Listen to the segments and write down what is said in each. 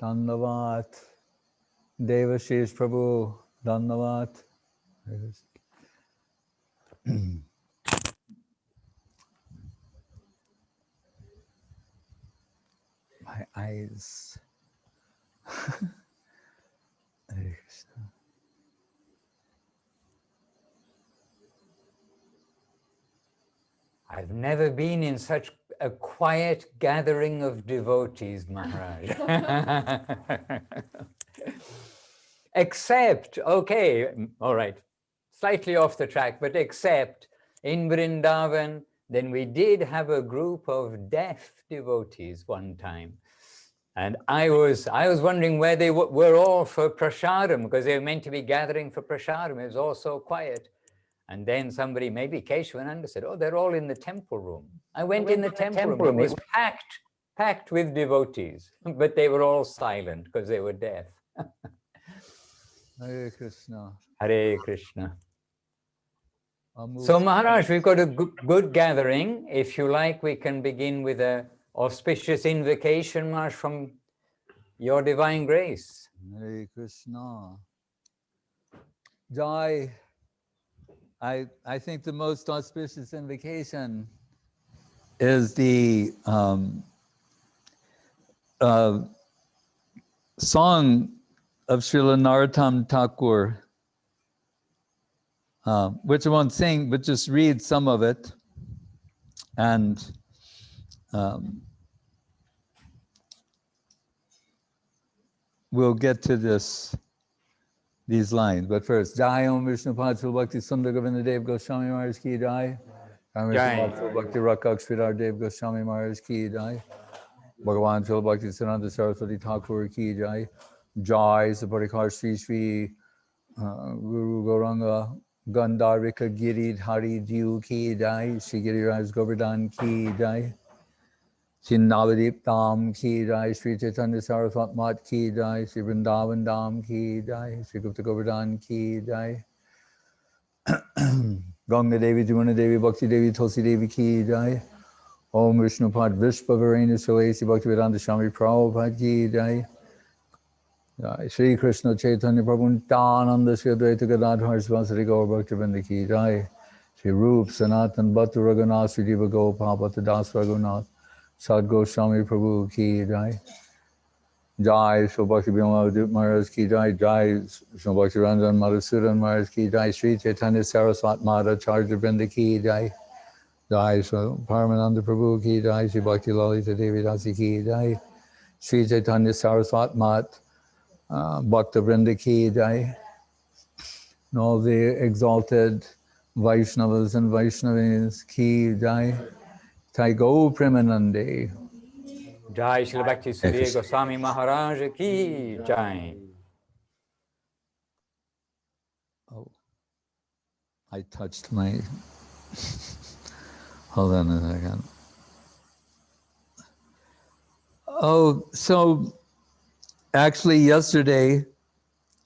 Dandavat. Devashish Prabhu, Dandavat. My eyes. Hare Krishna. I've never been in such a quiet gathering of devotees, Maharaj. Except, okay, all right, slightly off the track, but except in Vrindavan, then we did have a group of deaf devotees one time. And I was wondering where they were all for prasadam, because they were meant to be gathering for prasadam. It was all so quiet. And then somebody, maybe Keshavananda, said, oh, they're all in the temple room. I went in the temple room. It was packed with devotees, but they were all silent because they were deaf. Hare Krishna. Hare Krishna. So Maharaj, we've got a good gathering. If you like, we can begin with an auspicious invocation, Maharaj, from your divine grace. Hare Krishna. Jai. I think the most auspicious invocation is the song of Srila Narottam Thakur, which I won't sing, but just read some of it. And we'll get to these lines. But first, Jai Om Vishnu Srila Bhakti Sundar Govinda Dev Goswami Maharaj Ki Jai. Jai Srila Bhakti Rakshak Sridhar Dev Goswami Maharaj Ki Jai. Bhagavan Srila Bhakti Siddhanta Saraswati Thakur Ki Jai. Jai Saparikar Sri Sri Guru Gauranga Gandharvika Giridhari Diu Ki Jai. Shri Giriraj Govardhan Ki Jai. Shri Nabadwip Dham Ki Jai, Shri Chaitanya Saraswat Mat Ki Jai, Shri Vrindavan Dham Ki Jai, Shri Gupta Govardhan Ki Jai. Ganga Devi, Jamuna Devi, Bhakti Devi, Tulsi Devi Ki Jai. Om Vishnu Pad Vishpa Varena Sulesi Bhakti Vedanta Swami Prabhupada Ki Jai. Shri Krishna Chaitanya Prabhu Nityananda Shri Advaita Gadadhar Sivasari Gaur Bhakti Vrinda Ki Jai. Shri Rup Sanatan Bhattu Raghunath Shri Diva Gopal Bhatta Das Raghunath Sad Goswami Prabhu Ki Jai. Jai Sri Bhakti Nabadwip Maharaj Ki Jai. Jai Sri Bhakti Ranjan Madhusudan Maharaj Ki Jai. Sri Chaitanya Saraswat Mata Acharya Vrinda Ki Jai. Jai Sri Paramananda Prabhu Ki Jai. Sri Bhakti Lalita Devi Dasi Ki Jai. Sri Chaitanya Saraswat Mat Bhakta Vrinda Ki Jai. And all the exalted Vaishnavas and Vaishnavis Ki Jai. Jai Go Premanande. Jai Srila Bhakti Sudhir Goswami Maharaj Ki Jai. Oh, I touched my. Hold on a second. Oh, so actually yesterday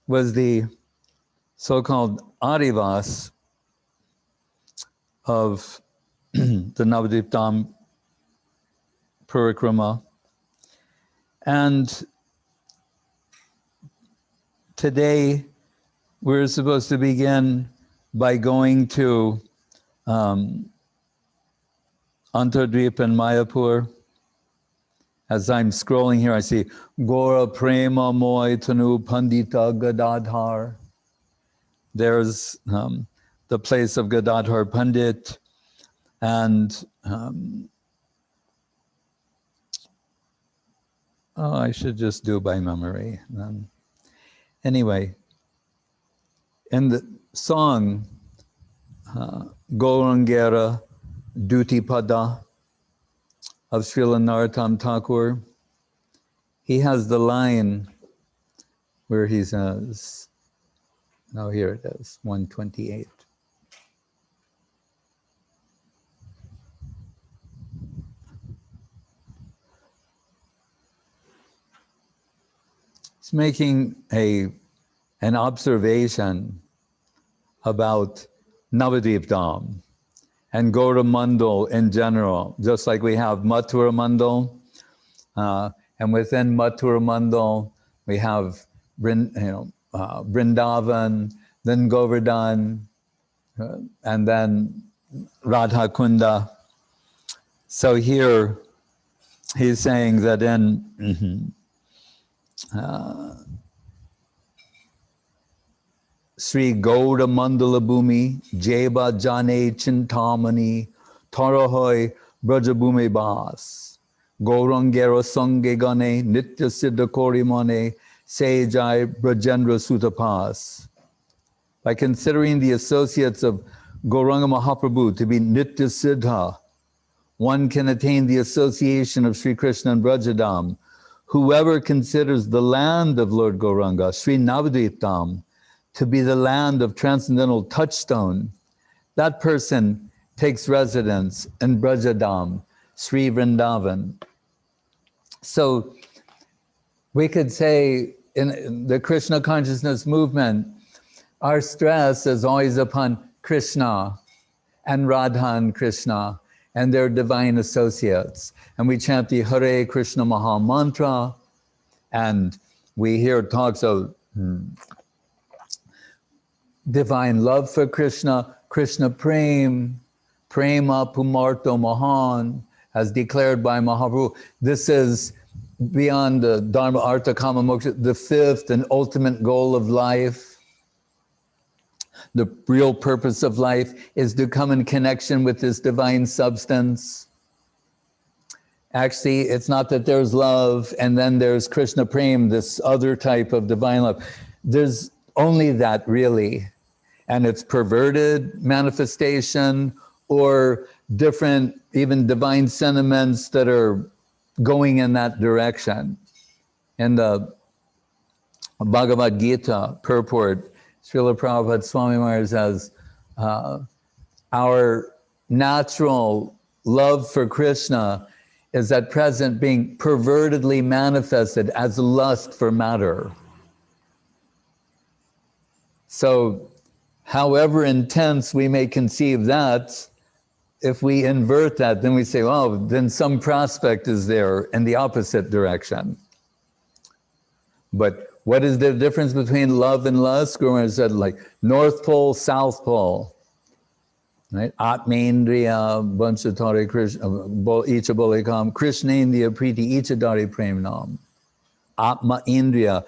was the so-called Adivas of the Nabadwip Dham Parikrama. And today we're supposed to begin by going to Antardvip and Mayapur. As I'm scrolling here, I see Gaura Prema Moy Tanu Pandita Gadadhar. There's the place of Gadadhar Pandit. And I should just do by memory. Anyway, in the song Gaurangera Duti Pada of Srila Narottam Thakur, he has the line where he says, no, here it is, 128. It's making an observation about Nabadwip Dham and Gaura Mandal in general, just like we have Mathura Mandal. And within Mathura Mandal, we have Vrindavan, then Govardhan, and then Radha Kunda. So here he's saying that in Sri Gaura Mandala Bhumi, Jeba Jane Chintamani, Tarahoy Brajabhume Bas, Gaurangero Sange Gane, Nitya Siddha Korimane, Sejai Brajendra Sutapas. By considering the associates of Gauranga Mahaprabhu to be Nitya Siddha, one can attain the association of Sri Krishna and Brajadam. Whoever considers the land of Lord Gauranga, Sri Nabadwip Dham, to be the land of transcendental touchstone, that person takes residence in Brajadam, Sri Vrindavan. So we could say in the Krishna consciousness movement, our stress is always upon Krishna and Radha and Krishna and their divine associates. And we chant the Hare Krishna Maha Mantra, and we hear talks of divine love for Krishna, Krishna Prem, Prema Pumarto Mahan, as declared by Mahaprabhu. This is beyond the Dharma, Artha, Kama, Moksha, the fifth and ultimate goal of life. The real purpose of life is to come in connection with this divine substance. Actually, it's not that there's love and then there's Krishna Prem, this other type of divine love. There's only that really. And it's perverted manifestation or different, even divine sentiments that are going in that direction. In the Bhagavad Gita purport, Srila Prabhupada Swami Maharaj says, our natural love for Krishna is at present being pervertedly manifested as lust for matter. So, however intense we may conceive that, if we invert that, then we say, oh, then some prospect is there in the opposite direction. But what is the difference between love and lust? Guru Maharaj said, like North Pole, South Pole. Right? Atmendriya, Banchatari Krishna, Icha Bolikam, Krishna Indriya Priti, Icha Dari Premnam. Atma Indriya,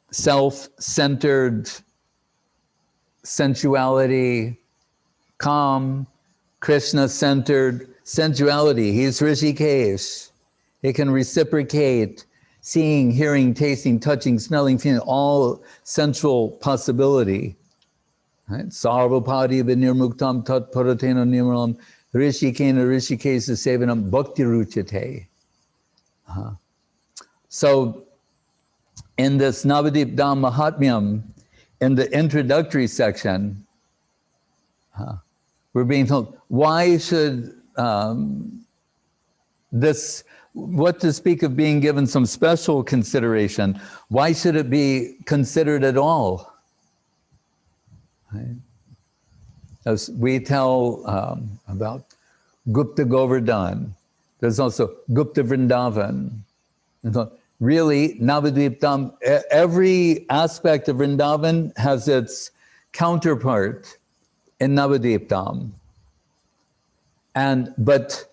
self-centered sensuality, calm, Krishna-centered sensuality. He's Rishikesh. He can reciprocate seeing, hearing, tasting, touching, smelling, feeling, all sensual possibility. Right? Sarvapadi vinirmuktam tat paratena nirmalam rishikena rishikesa sevanam bhakti ruchate. So in this Nabadwip Dham Mahatmyam, in the introductory section, we're being told, why should what to speak of being given some special consideration, why should it be considered at all? Right? As we tell about Gupta Govardhan, there's also Gupta Vrindavan. And so really, Nabadwip Dham, every aspect of Vrindavan has its counterpart in Nabadwip Dham. But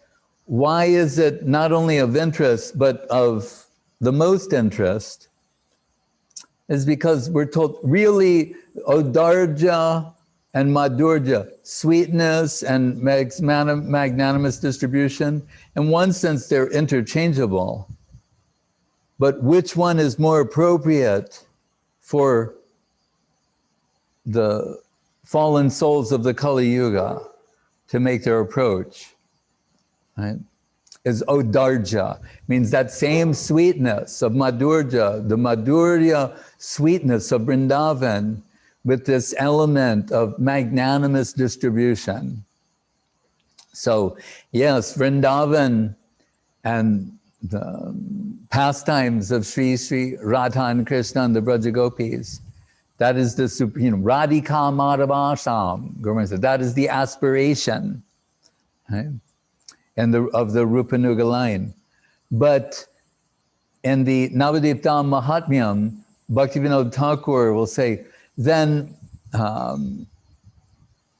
why is it not only of interest, but of the most interest? Is because we're told really Odarja and Madhurja, sweetness and magnanimous distribution, in one sense they're interchangeable. But which one is more appropriate for the fallen souls of the Kali Yuga to make their approach? Right? Is Odarja, means that same sweetness of Madhurja, the Madhurya sweetness of Vrindavan, with this element of magnanimous distribution. So yes, Vrindavan and the pastimes of Sri Radha and Krishna and the Braja Gopis, that is the supreme, Radhika Madhavasam, Guru Maharaj said, that is the aspiration, right? Of the Rupanuga line. But in the Nabadwip Dham Mahatmyam, Bhaktivinoda Thakur will say, then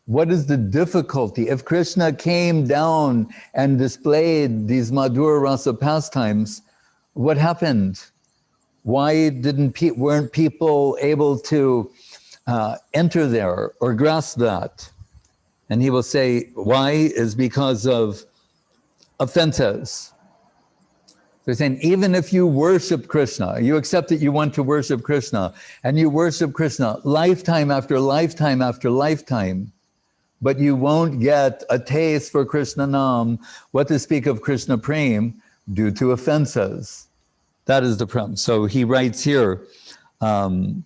what is the difficulty? If Krishna came down and displayed these Madhura Rasa pastimes, what happened? Why weren't people able to enter there or grasp that? And he will say, why? Is because of offenses. They're saying, even if you worship Krishna, you accept that you want to worship Krishna, and you worship Krishna lifetime after lifetime after lifetime, but you won't get a taste for Krishna Nam, what to speak of Krishna Prem, due to offenses. That is the problem. So he writes here, he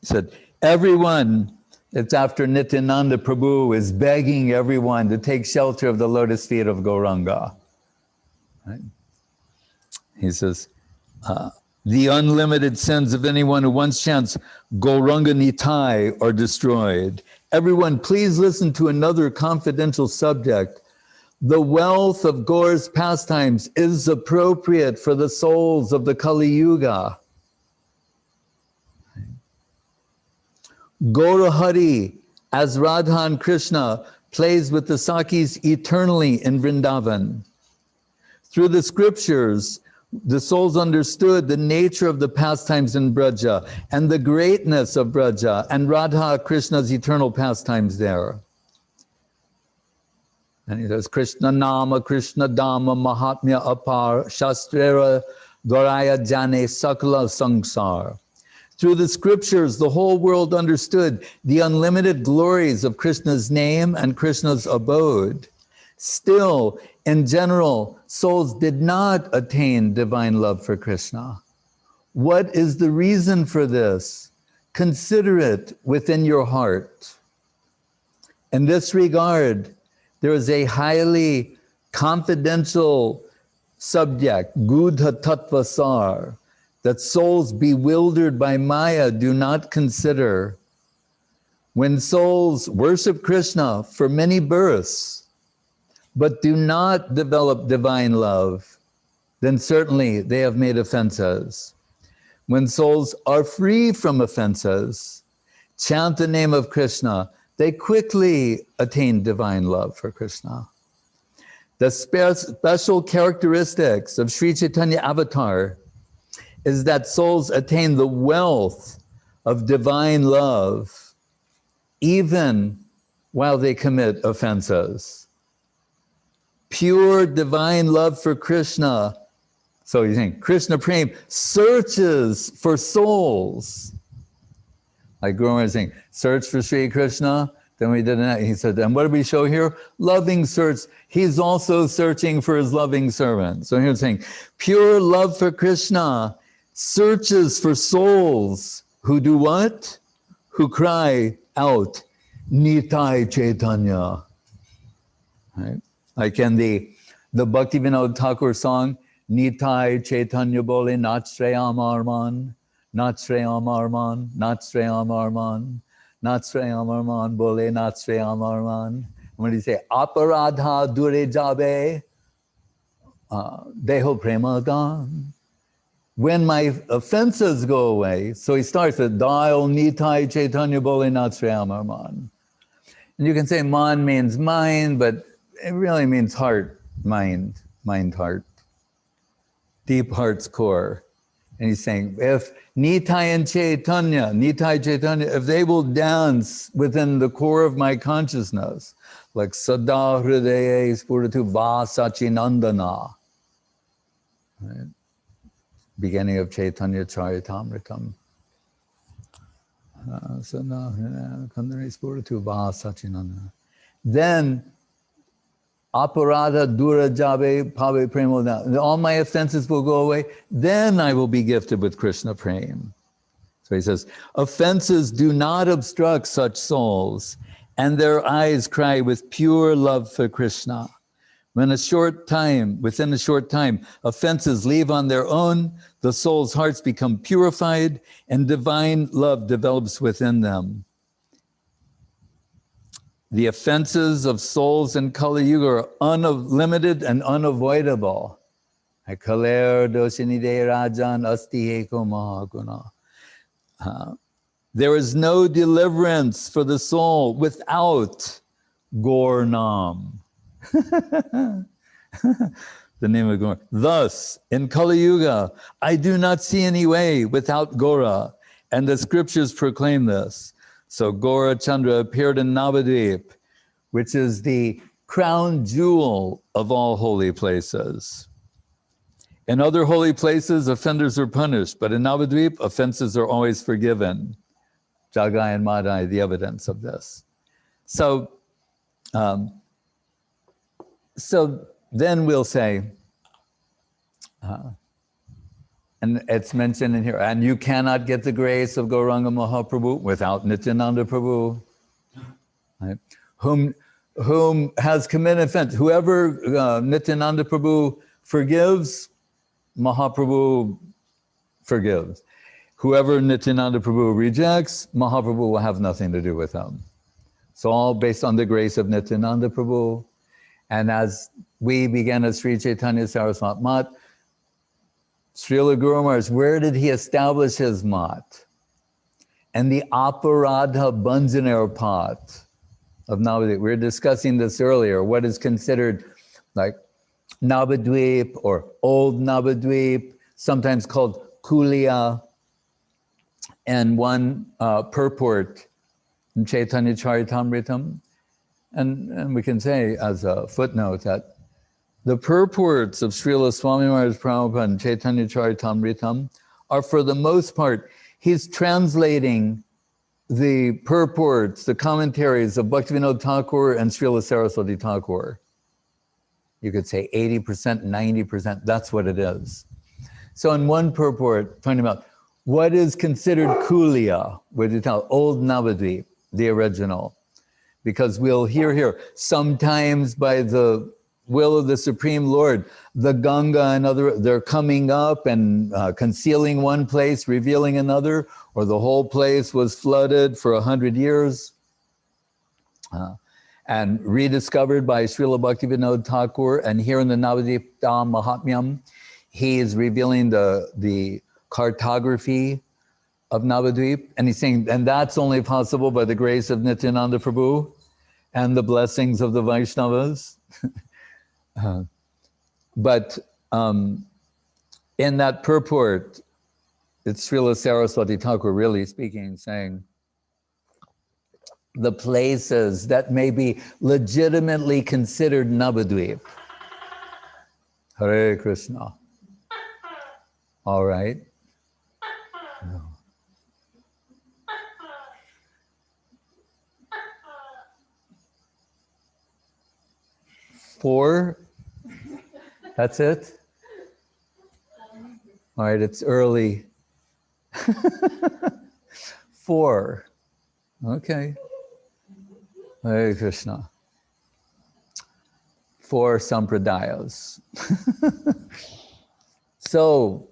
said, everyone, it's after Nityananda Prabhu is begging everyone to take shelter of the lotus feet of Gauranga. Right? He says, the unlimited sins of anyone who once chants Gauranga Nitai are destroyed. Everyone, please listen to another confidential subject. The wealth of Gaura's pastimes is appropriate for the souls of the Kali Yuga. Gaura Hari, as Radha and Krishna, plays with the Sakis eternally in Vrindavan. Through the scriptures, the souls understood the nature of the pastimes in Braja and the greatness of Braja and Radha Krishna's eternal pastimes there. And he says, Krishna Nama, Krishna Dhamma, Mahatmya Apar, Shastrera, Dwaraya Jane, Sakala Sangsar. Through the scriptures, the whole world understood the unlimited glories of Krishna's name and Krishna's abode. Still, in general, souls did not attain divine love for Krishna. What is the reason for this? Consider it within your heart. In this regard, there is a highly confidential subject, Gudha Tattva Sar, that souls bewildered by Maya do not consider. When souls worship Krishna for many births, but do not develop divine love, then certainly they have made offenses. When souls are free from offenses, chant the name of Krishna, they quickly attain divine love for Krishna. The special characteristics of Sri Chaitanya Avatar is that souls attain the wealth of divine love even while they commit offenses. Pure divine love for Krishna. So you think Krishna Prem searches for souls. Like Gaura is saying, search for Sri Krishna. Then we did that. He said, and what did we show here? Loving search. He's also searching for his loving servant. So here's saying, pure love for Krishna searches for souls who do what? Who cry out, Nitai Chaitanya. Right? Like in the Bhakti Vinod Thakur song, Nitai Chaitanya Bole Natshreyam Arman, Natshreyam Arman, Natshreyam Arman, Natshreyam Arman Bole Natshreyam Arman. When he say, Aparadha Dure Jabe, Deho Prema Gam. When my offenses go away, so he starts with Dial Nitai Chaitanya Bole Natshreyam Arman. And you can say man means mind, but it really means heart, mind, heart. Deep heart's core. And he's saying, if Nitai and Chaitanya, if they will dance within the core of my consciousness, like Sada Hridaya Spuratu Vasachinandana, right? Beginning of Chaitanya Charitamritam. Then Aparadha Dura Jabe Pave Premo, all my offenses will go away, then I will be gifted with Krishna Prem. So he says, offenses do not obstruct such souls, and their eyes cry with pure love for Krishna. Within a short time, offenses leave on their own, the soul's hearts become purified, and divine love develops within them. The offenses of souls in Kali Yuga are unlimited and unavoidable. Kaler doshinide rajan asti eko mahaguna. There is no deliverance for the soul without Gaur Nam. The name of Gaura. Thus, in Kali Yuga, I do not see any way without Gaura, and the scriptures proclaim this. So Gaura Chandra appeared in Nabadwip, which is the crown jewel of all holy places. In other holy places, offenders are punished, but in Nabadwip, offenses are always forgiven. Jagai and Madai, the evidence of this. So then we'll say, and it's mentioned in here, and you cannot get the grace of Gauranga Mahaprabhu without Nityananda Prabhu, right? Whom has committed offense. Whoever Nityananda Prabhu forgives, Mahaprabhu forgives. Whoever Nityananda Prabhu rejects, Mahaprabhu will have nothing to do with him. So all based on the grace of Nityananda Prabhu. And as we began as Sri Chaitanya Saraswat Mat, Srila Guru Maharaj, where did he establish his mat? And the Aparadha Bhanjaner Pat of Nabadwip. We were discussing this earlier, what is considered like Nabadwip or Old Nabadwip, sometimes called Kulia, and one purport in Chaitanya Charitamritam. And we can say as a footnote that the purports of Srila Swami Maharaj Prabhupada and Chaitanya Charitamritam are, for the most part, he's translating the purports, the commentaries of Bhaktivinoda Thakur and Srila Saraswati Thakur. You could say 80%, 90%, that's what it is. So in one purport, talking about what is considered Kulia, what you tell, Old Navadvip, the original. Because we'll hear here, sometimes by the will of the Supreme Lord, the Ganga and other, they're coming up and concealing one place, revealing another, or the whole place was flooded for 100 years and rediscovered by Srila Bhaktivinoda Thakur. And here in the Nabadwip Dham Mahatmyam, he is revealing the cartography of Nabadwip. And he's saying, and that's only possible by the grace of Nityananda Prabhu and the blessings of the Vaishnavas. But in that purport, it's Srila Saraswati Thakur really speaking, saying, the places that may be legitimately considered Nabadwip. Hare Krishna. All right. No. 4. That's it? All right, it's early. 4. Okay. Hare Krishna. 4 sampradayas. So,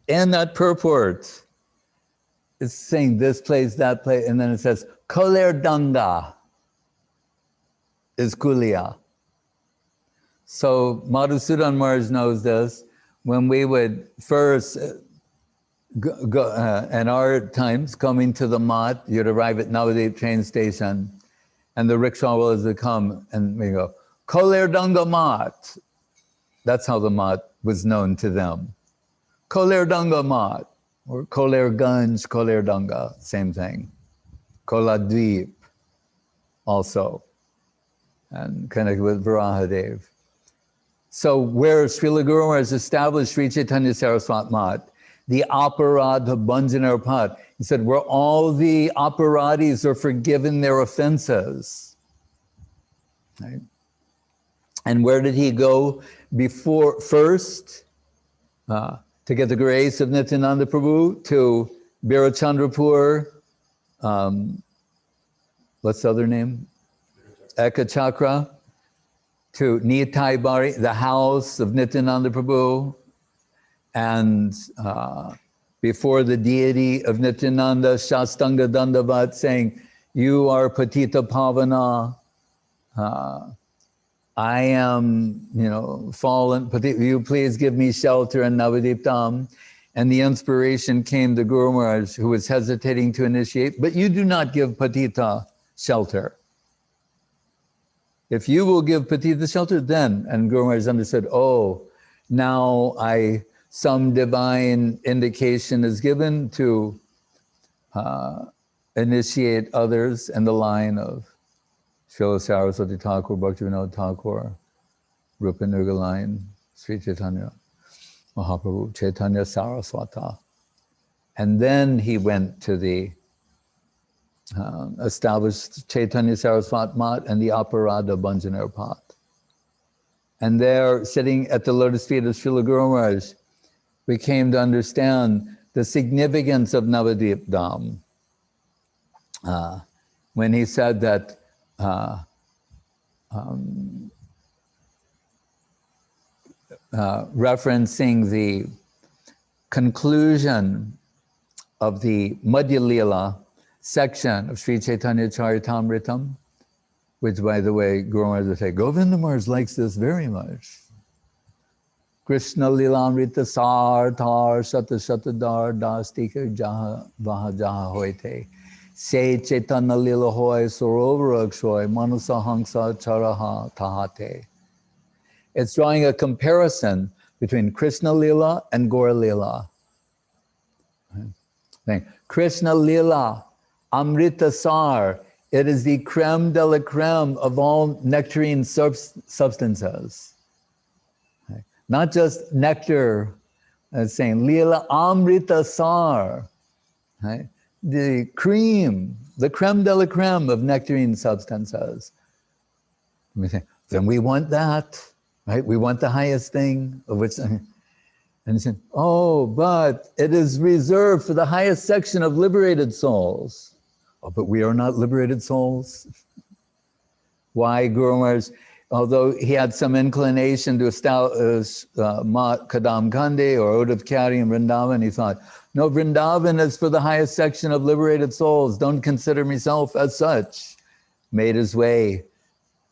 in that purport, it's saying this place, that place, and then it says, Kolerdanga is Kulia. So Madhusudan Maharaj knows this. When we would first, in our times, coming to the Mat, you'd arrive at Navadvip train station, and the rickshaw would come, and we go, Kolerdanga Mat. That's how the Mat was known to them. Kolerdanga Mat, or Kolerganj, Kolerdanga, same thing. Koladvip, also, and connected with Varahadev. So where Srila Guru Maharaj established Sri Chaitanya Saraswat Mat, the Aparadha Bhanjaner Pat, he said, where all the aparadhis are forgiven their offenses. Right? And where did he go before first? To get the grace of Nityananda Prabhu, to Birachandrapur, what's the other name? Ekachakra, to Nitai Bari, the house of Nityananda Prabhu, and before the deity of Nityananda, Shastanga Dandavat, saying, you are Patita Pavana, I am, fallen. You please give me shelter in Nabadwip Dham. And the inspiration came to Guru Maharaj, who was hesitating to initiate, but you do not give Patita shelter. If you will give Patita shelter, then, and Guru Maharaj understood, oh, now some divine indication is given to initiate others in the line of Srila Saraswati Thakur, Bhaktivinoda Thakur, Rupa Nugaline, Sri Chaitanya, Mahaprabhu, Chaitanya Saraswata. And then he went to the established Chaitanya Saraswat Mat and the Aparada Bhanjanar Pat. And there, sitting at the lotus feet of Srila Guru Maharaj, we came to understand the significance of Nabadwip Dham. When he said that referencing the conclusion of the Madhya Lila section of Sri Chaitanya Charitamritam, which, by the way, Guru Maharaj would say, Govinda Maharaj likes this very much. Krishna Lilamrita Sar Tar Shata Shatadar Dastika Jaha Vaha Jaha Hoite Se Chaitanya Lila Hoy Sorovarakshoi Manasa Hangsa Charaha Tahate. It's drawing a comparison between Krishna Lila and Gaura Lila. Krishna Lila, Amrita Sar, it is the creme de la creme of all nectarine substances. Not just nectar, it's saying Lila Amrita Sar, the cream, the creme de la creme of nectarine substances. Then we want that, right? We want the highest thing of which. And he said, oh, but it is reserved for the highest section of liberated souls. Oh, but we are not liberated souls. Why, Guru Maharaj? Although he had some inclination to establish Mat Kadam Khande or Uddhav Kyari in Vrindavan, he thought, no, Vrindavan is for the highest section of liberated souls. Don't consider myself as such. Made his way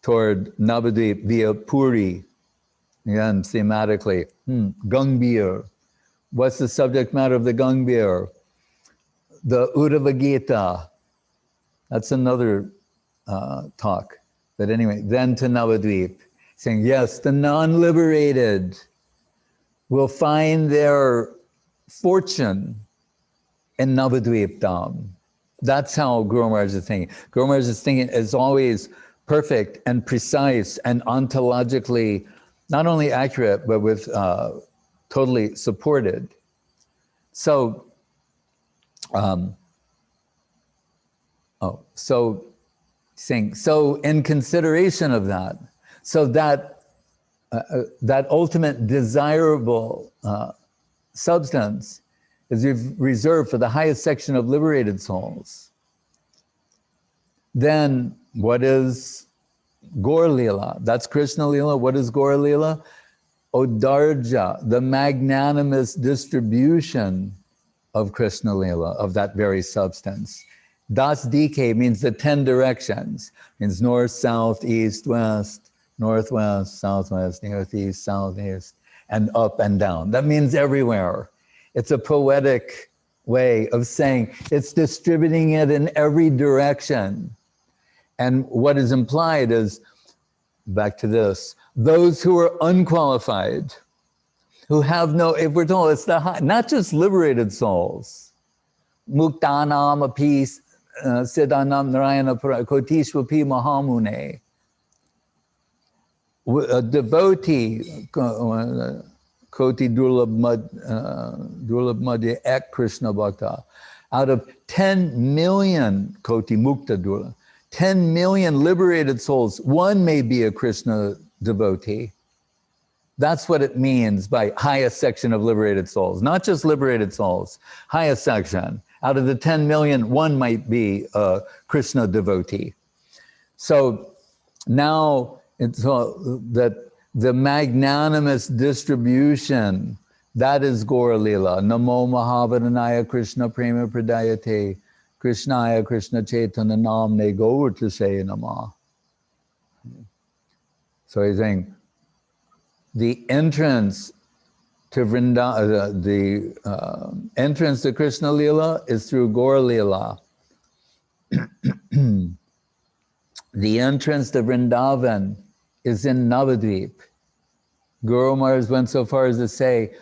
toward Nabadwip via Puri. Again, thematically, Gangbir. What's the subject matter of the Gangbir? The Uddhava Gita. That's another talk. But anyway, then to Nabadwip, saying, yes, the non-liberated will find their fortune in Nabadwip Dham. That's how Guru Maharaj is thinking. Guru Maharaj's thinking is always perfect and precise and ontologically not only accurate, but with totally supported. So, so in consideration of that, so that that ultimate desirable substance is reserved for the highest section of liberated souls. Then what is Gaura Lila? That's Krishna Lila. What is Gaura Lila? Odarja, the magnanimous distribution of Krishna Lila, of that very substance. Das Dike means the 10 directions. Means north, south, east, west, northwest, southwest, northeast, southeast, and up and down. That means everywhere. It's a poetic way of saying it's distributing it in every direction. And what is implied is, back to this, those who are unqualified, who have no, if we're told it's the high, not just liberated souls, Muktanam api Siddhanam Narayana Kotishvapi Mahamune, a devotee, Koti Durlabh Madhya Ek Krishna Bhakta, out of 10 million Koti Mukta Durlabh, 10 million liberated souls, one may be a Krishna devotee. That's what it means by highest section of liberated souls. Not just liberated souls, highest section. Out of the 10 million, one might be a Krishna devotee. So now it's that the magnanimous distribution, that is Gaura Lila. Namo Mahavadanaya Krishna Prema Pradayate Krishnaya Krishna Chaitanya Namne Gaura Tasaya Namah. So he's saying the entrance to Vrindavan, the entrance to Krishna Leela is through Gaura Leela. The entrance to Vrindavan is in Nabadwip. Guru Maharaj went so far as to say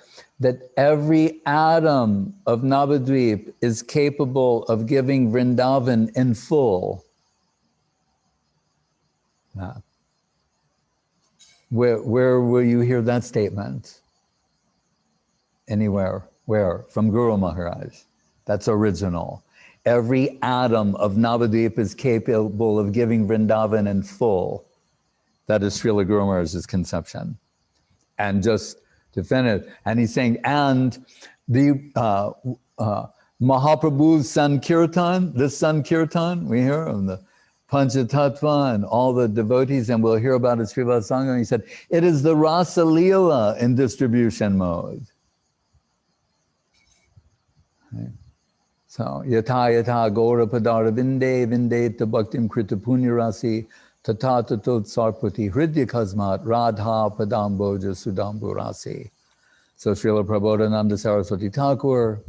that every atom of Nabadwip is capable of giving Vrindavan in full. Where will you hear that statement? Anywhere. Where? From Guru Maharaj. That's original. Every atom of Nabadwip is capable of giving Vrindavan in full. That is Srila Guru Maharaj's conception. And just to finish, and he's saying, and the Mahaprabhu's Sankirtan, this Sankirtan, we hear of the Panchatattva and all the devotees, and we'll hear about it, Srivas Angan. He said, it is the Rasa Leela in distribution mode. Okay. So, yata yata Gaura padara vinde vinde bhaktim krita punyarasi tata tatot sarpati hridya kasmat radha padamboja sudamburasi. So Srila Prabodhananda Saraswati Thakur,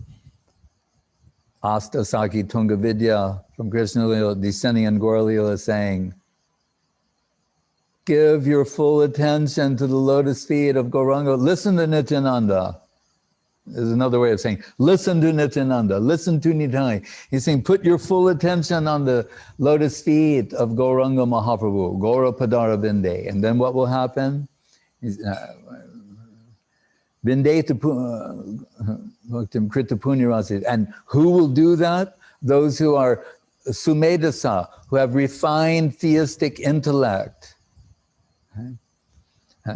Asta Saki Tunga Vidya from Krishna Leela, descending in Gaura Leela, saying, give your full attention to the lotus feet of Gauranga. Listen to Nityananda. There's another way of saying, listen to Nityananda, listen to Nitai. He's saying, put your full attention on the lotus feet of Gauranga Mahaprabhu, Gaura Padara Vinde. And then what will happen? Vinde Bhaktim Krita Punyarasi. And who will do that? Those who are Sumedasa, who have refined theistic intellect.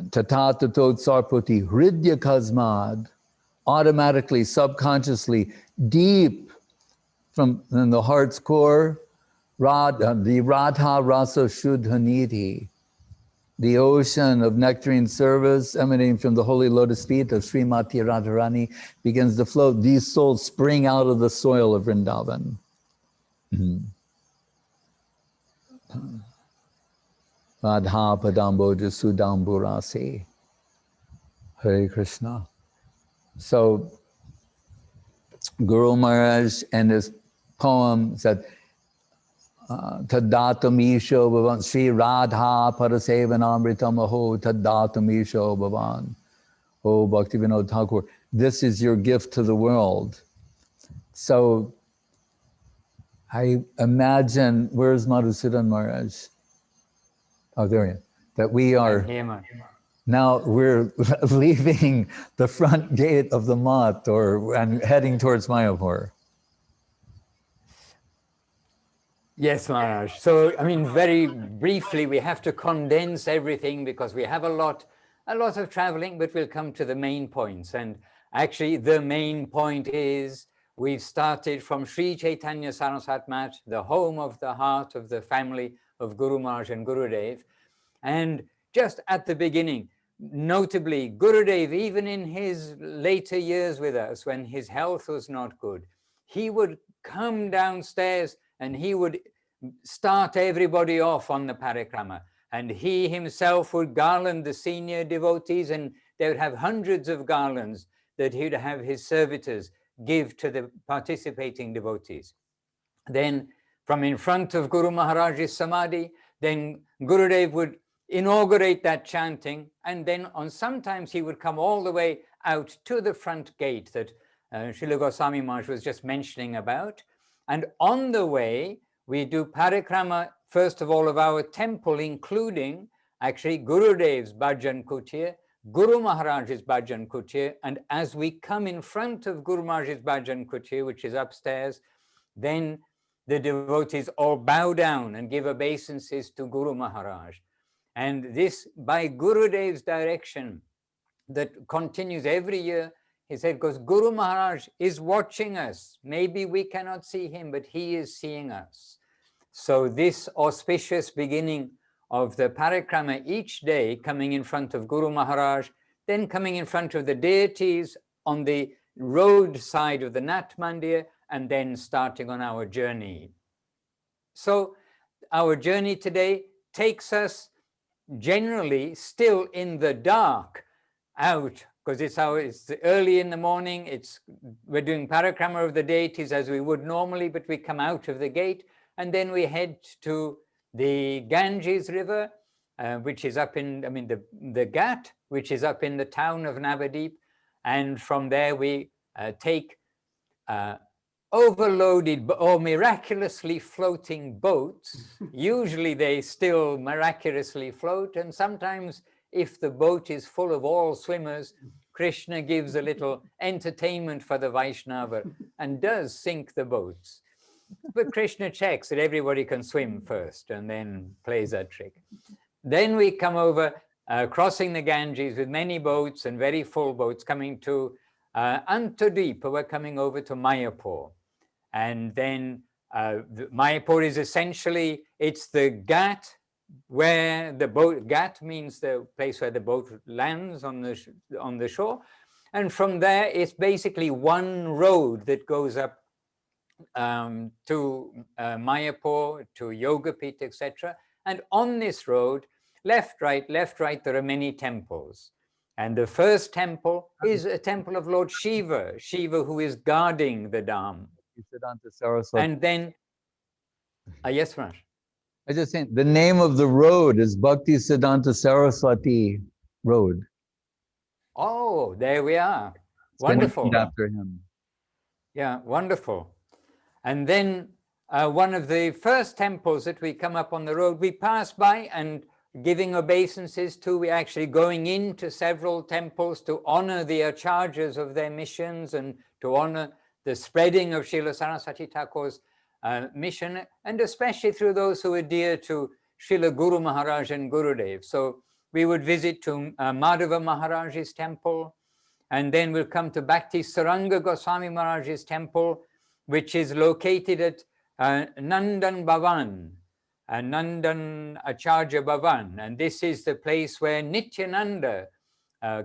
Tata Tatot Sarpati Hridya Kasmad. Automatically, subconsciously, deep from in the heart's core, the Radha Rasa Shuddhaniti, the ocean of nectarine service emanating from the holy lotus feet of Srimati Radharani begins to flow. These souls spring out of the soil of Vrindavan. Radha Padamboja Sudamburasi. Hare Krishna. So Guru Maharaj in his poem said, Tadatam Isho Bhavan, Sri Radha Parasevanamritam Aho Tadatam Isho Bhavan. Oh Bhakti Vinod Thakur, this is your gift to the world. So I imagine, where's Madhusudan Maharaj? Oh, there he is. That we are... Now we're leaving the front gate of the Mat and heading towards Mayapur. Yes, Maharaj. So, I mean, very briefly, we have to condense everything because we have a lot of traveling, but we'll come to the main points. And actually, the main point is we've started from Sri Chaitanya Saraswat Mat, the home of the heart of the family of Guru Maharaj and Gurudev. And just at the beginning, notably, Gurudev, even in his later years with us, when his health was not good, he would come downstairs and he would start everybody off on the parikrama. And he himself would garland the senior devotees, and they would have hundreds of garlands that he would have his servitors give to the participating devotees. Then from in front of Guru Maharaj's Samadhi, then Gurudev would inaugurate that chanting, and then sometimes he would come all the way out to the front gate that Srila Goswami Maharaj was just mentioning about. And on the way, we do parikrama, first of all, of our temple, including actually Gurudev's Bhajan Kutir, Guru Maharaj's Bhajan Kutir, and as we come in front of Guru Maharaj's Bhajan Kutir, which is upstairs, then the devotees all bow down and give obeisances to Guru Maharaj. And this, by Gurudev's direction, that continues every year, he said, because Guru Maharaj is watching us. Maybe we cannot see him, but he is seeing us. So this auspicious beginning of the parikrama each day, coming in front of Guru Maharaj, then coming in front of the deities on the road side of the Nat Mandir, and then starting on our journey. So our journey today takes us generally still in the dark out, because it's early in the morning, we're doing parikrama of the deities as we would normally, but we come out of the gate and then we head to the Ganges River, which is up in, the Ghat, which is up in the town of Nabadwip, and from there we take overloaded or miraculously floating boats. Usually they still miraculously float, and sometimes if the boat is full of all swimmers, Krishna gives a little entertainment for the Vaishnava and does sink the boats. But Krishna checks that everybody can swim first and then plays that trick. Then we come over, crossing the Ganges with many boats and very full boats coming to Antardvip. We're coming over to Mayapur. And then Mayapur is essentially, it's the Ghat, where the boat, Ghat means the place where the boat lands on the shore. And from there, it's basically one road that goes up to Mayapur, to Yogapitha, etc. And on this road, left, right, there are many temples. And the first temple is a temple of Lord Shiva, Shiva who is guarding the Dham. And then, yes, Raj. I just think the name of the road is Bhakti Siddhanta Saraswati Road. Oh, there we are. It's wonderful. named after him. Yeah, wonderful. And then one of the first temples that we come up on the road, we pass by and giving obeisances to, we're actually going into several temples to honor the acharyas of their missions and to honor the spreading of Srila Saraswati Thakur's mission, and especially through those who are dear to Srila Guru Maharaj and Gurudev. So we would visit to Madhava Maharaj's temple, and then we'll come to Bhakti Sudhir Goswami Maharaj's temple, which is located at Nandan Bhavan, Nandan Acharya Bhavan. And this is the place where Nityananda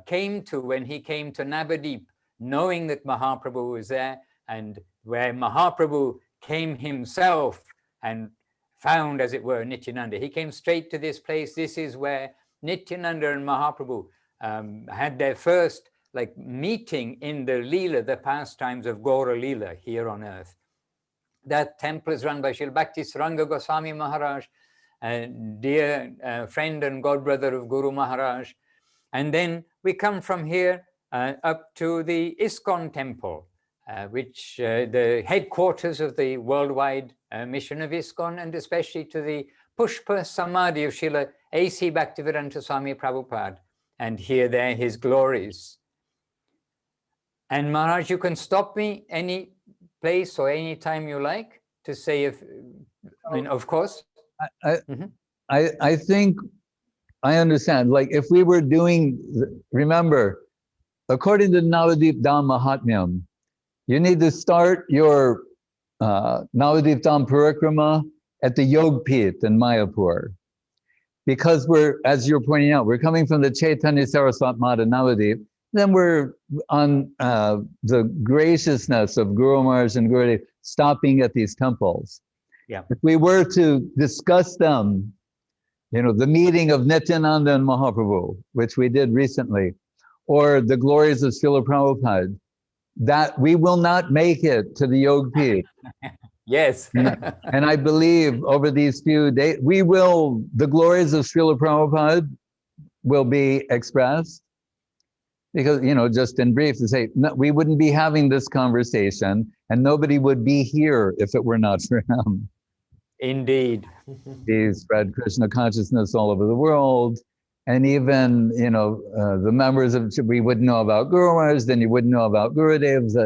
came to when he came to Nabadwip, knowing that Mahaprabhu was there, and where Mahaprabhu came himself and found, as it were, Nityananda. He came straight to this place. This is where Nityananda and Mahaprabhu had their first meeting in the Leela, the pastimes of Gaura Leela here on earth. That temple is run by Srila Bhakti Sudhir Goswami Maharaj, a dear friend and godbrother of Guru Maharaj. And then we come from here up to the ISKCON temple, which the headquarters of the worldwide mission of ISKCON, and especially to the Pushpa Samadhi of Srila A.C. Bhaktivedanta Swami Prabhupada, and hear there his glories. And Maharaj, you can stop me any place or any time you like to say if, of course. I think I understand. Like if we were doing, remember, according to Nabadwip Dham Mahatmyam, you need to start your Nabadwip Dham Parikrama at the Yogapitha in Mayapur. Because we're, as you're pointing out, we're coming from the Chaitanya Saraswat Mata Navadvip, then we're on the graciousness of Guru Maharaj and Gurudev stopping at these temples. Yeah. If we were to discuss them, the meeting of Nityananda and Mahaprabhu, which we did recently, or the glories of Srila Prabhupada, that we will not make it to the Yogapitha. Yes. And I believe over these few days, the glories of Srila Prabhupada will be expressed. Because, just in brief to say, no, we wouldn't be having this conversation and nobody would be here if it were not for him. Indeed. He spread Krishna consciousness all over the world. And even, the members of, we wouldn't know about Guru Maharaj, then you wouldn't know about Gurudevs,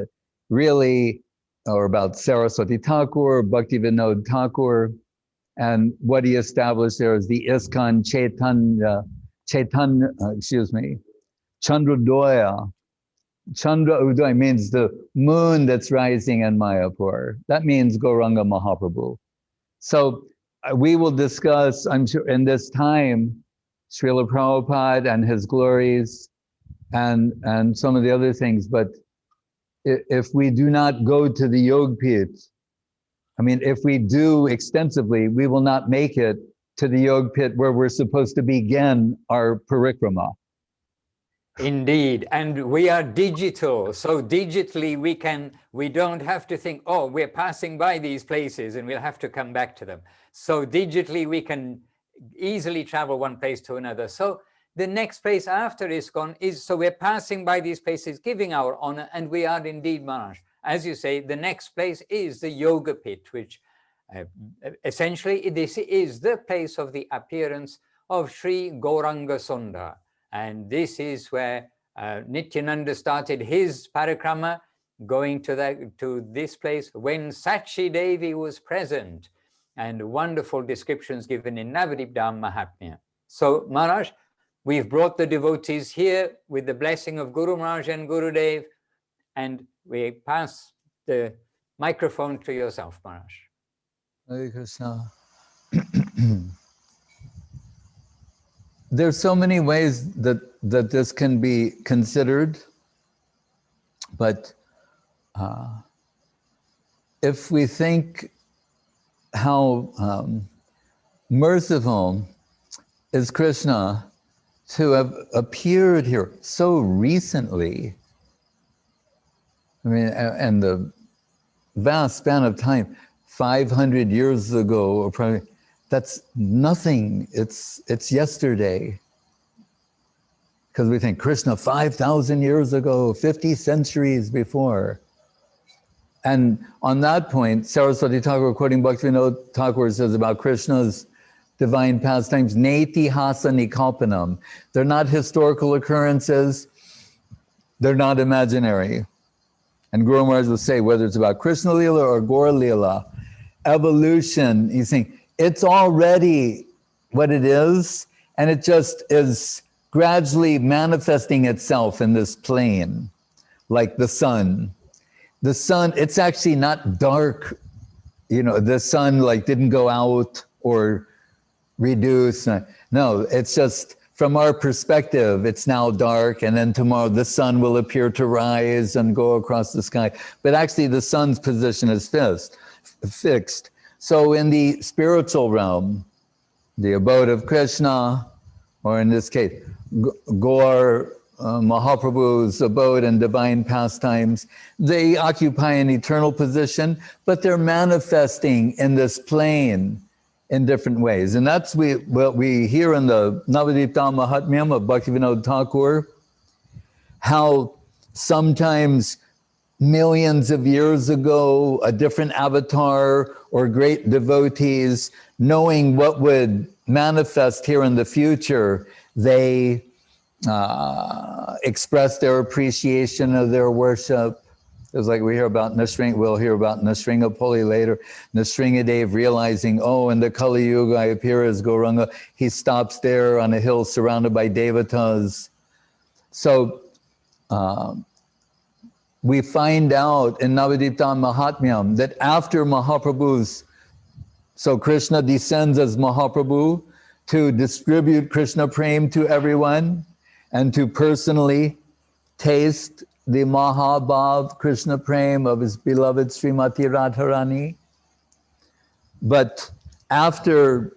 or about Saraswati Thakur, Bhakti Vinod Thakur. And what he established there is the ISKCON Chandradoya. Chandra Uday means the moon that's rising in Mayapur. That means Gauranga Mahaprabhu. So we will discuss, I'm sure, in this time, Srila Prabhupada and his glories and some of the other things. But if we do not go to the Yogapitha, if we do extensively, we will not make it to the Yoga Pit where we're supposed to begin our parikrama. Indeed, and we are digital, so digitally we don't have to think, oh, we're passing by these places and we'll have to come back to them. So digitally we can easily travel one place to another. So the next place after ISKCON is, so we're passing by these places, giving our honor, and we are indeed, Maharaj. As you say, the next place is the Yoga Pit, which essentially this is the place of the appearance of Sri Gauranga Sundar. And this is where Nityananda started his parikrama, going to this place when Sachi Devi was present, and wonderful descriptions given in Nabadwip Dham Mahatmya. So Maharaj, we've brought the devotees here with the blessing of Guru Maharaj and Gurudev, and we pass the microphone to yourself, Maharaj. Hare Krishna. There's so many ways that this can be considered, but if we think how merciful is Krishna to have appeared here so recently, I mean, and the vast span of time, 500 years ago, or probably, that's nothing. It's yesterday. Because we think Krishna 5,000 years ago, 50 centuries before. And on that point, Saraswati Thakur, quoting Bhaktivinoda Thakur, says about Krishna's divine pastimes, Neti Hasa Nikalpanam. They're not historical occurrences. They're not imaginary. And Guru Maharaj will say, whether it's about Krishna Lila or Gaura Lila, evolution, he's saying, it's already what it is, and it just is gradually manifesting itself in this plane, like the sun. The sun, it's actually not dark, you know, the sun like didn't go out or reduce. No, it's just from our perspective, it's now dark, and then tomorrow the sun will appear to rise and go across the sky. But actually the sun's position is fixed. So in the spiritual realm, the abode of Krishna, or in this case, Gaur, Mahaprabhu's abode and divine pastimes, they occupy an eternal position, but they're manifesting in this plane in different ways. And that's what we hear in the Nabadwip Dham Mahatmyam of Bhaktivinoda Thakur, how sometimes millions of years ago, a different avatar or great devotees, knowing what would manifest here in the future, they express their appreciation of their worship. It's like we hear about we'll hear about Nrsimhapoli later. Nrsimhadev realizing, oh, in the Kali Yuga I appear as Gauranga. He stops there on a hill surrounded by devatas. So we find out in Nabadwip Dham Mahatmyam that after Mahaprabhu's, so Krishna descends as Mahaprabhu to distribute Krishna Prem to everyone and to personally taste the Mahabhav Krishna Prem of his beloved Srimati Radharani. But after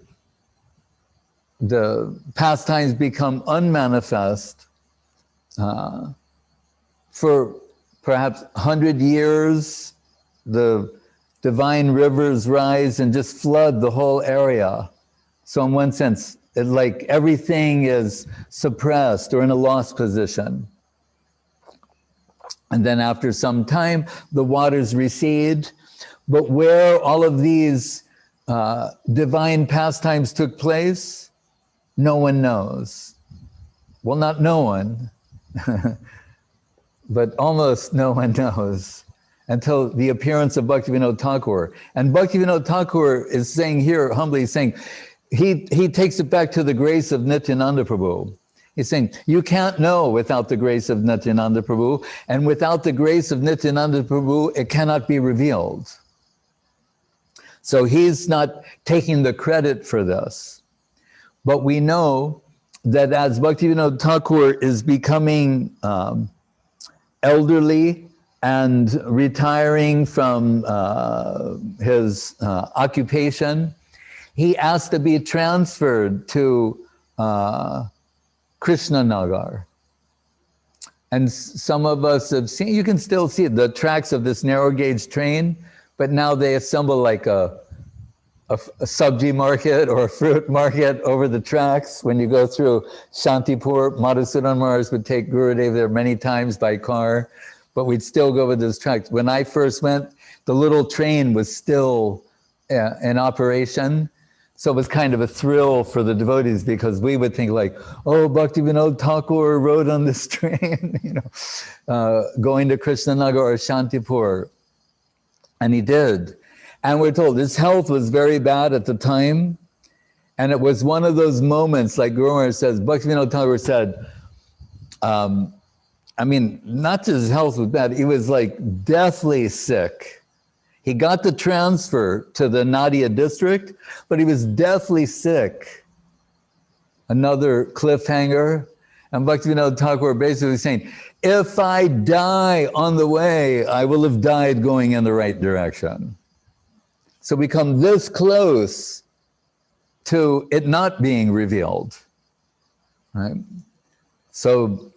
the pastimes become unmanifest, for perhaps 100 years, the divine rivers rise and just flood the whole area. So in one sense, it's like everything is suppressed or in a lost position. And then after some time, the waters recede. But where all of these divine pastimes took place, no one knows. Well, not no one, but almost no one knows until the appearance of Bhaktivinoda Thakur. And Bhaktivinoda Thakur is saying here, humbly saying, he takes it back to the grace of Nityananda Prabhu. He's saying, you can't know without the grace of Nityananda Prabhu, and without the grace of Nityananda Prabhu, it cannot be revealed. So he's not taking the credit for this. But we know that as Bhaktivinoda Thakur is becoming elderly and retiring from his occupation, he asked to be transferred to Krishnanagar. And some of us have seen, you can still see the tracks of this narrow gauge train, but now they assemble like a sabji market or a fruit market over the tracks. When you go through Shantipur, Madhusudan Maharaj would take Gurudev there many times by car, but we'd still go with those tracks. When I first went, the little train was still in operation. So it was kind of a thrill for the devotees because we would think like, oh, Bhaktivinoda Thakur rode on this train, you know, going to Krishnanagar or Shantipur. And he did. And we're told his health was very bad at the time. And it was one of those moments, like Guru Maharaj says, Bhaktivinoda Thakur said, I mean, not just his health was bad, he was like deathly sick. He got the transfer to the Nadia district, but he was deathly sick. Another cliffhanger. And Bhaktivinoda Thakur basically saying, if I die on the way, I will have died going in the right direction. So we come this close to it not being revealed, right? So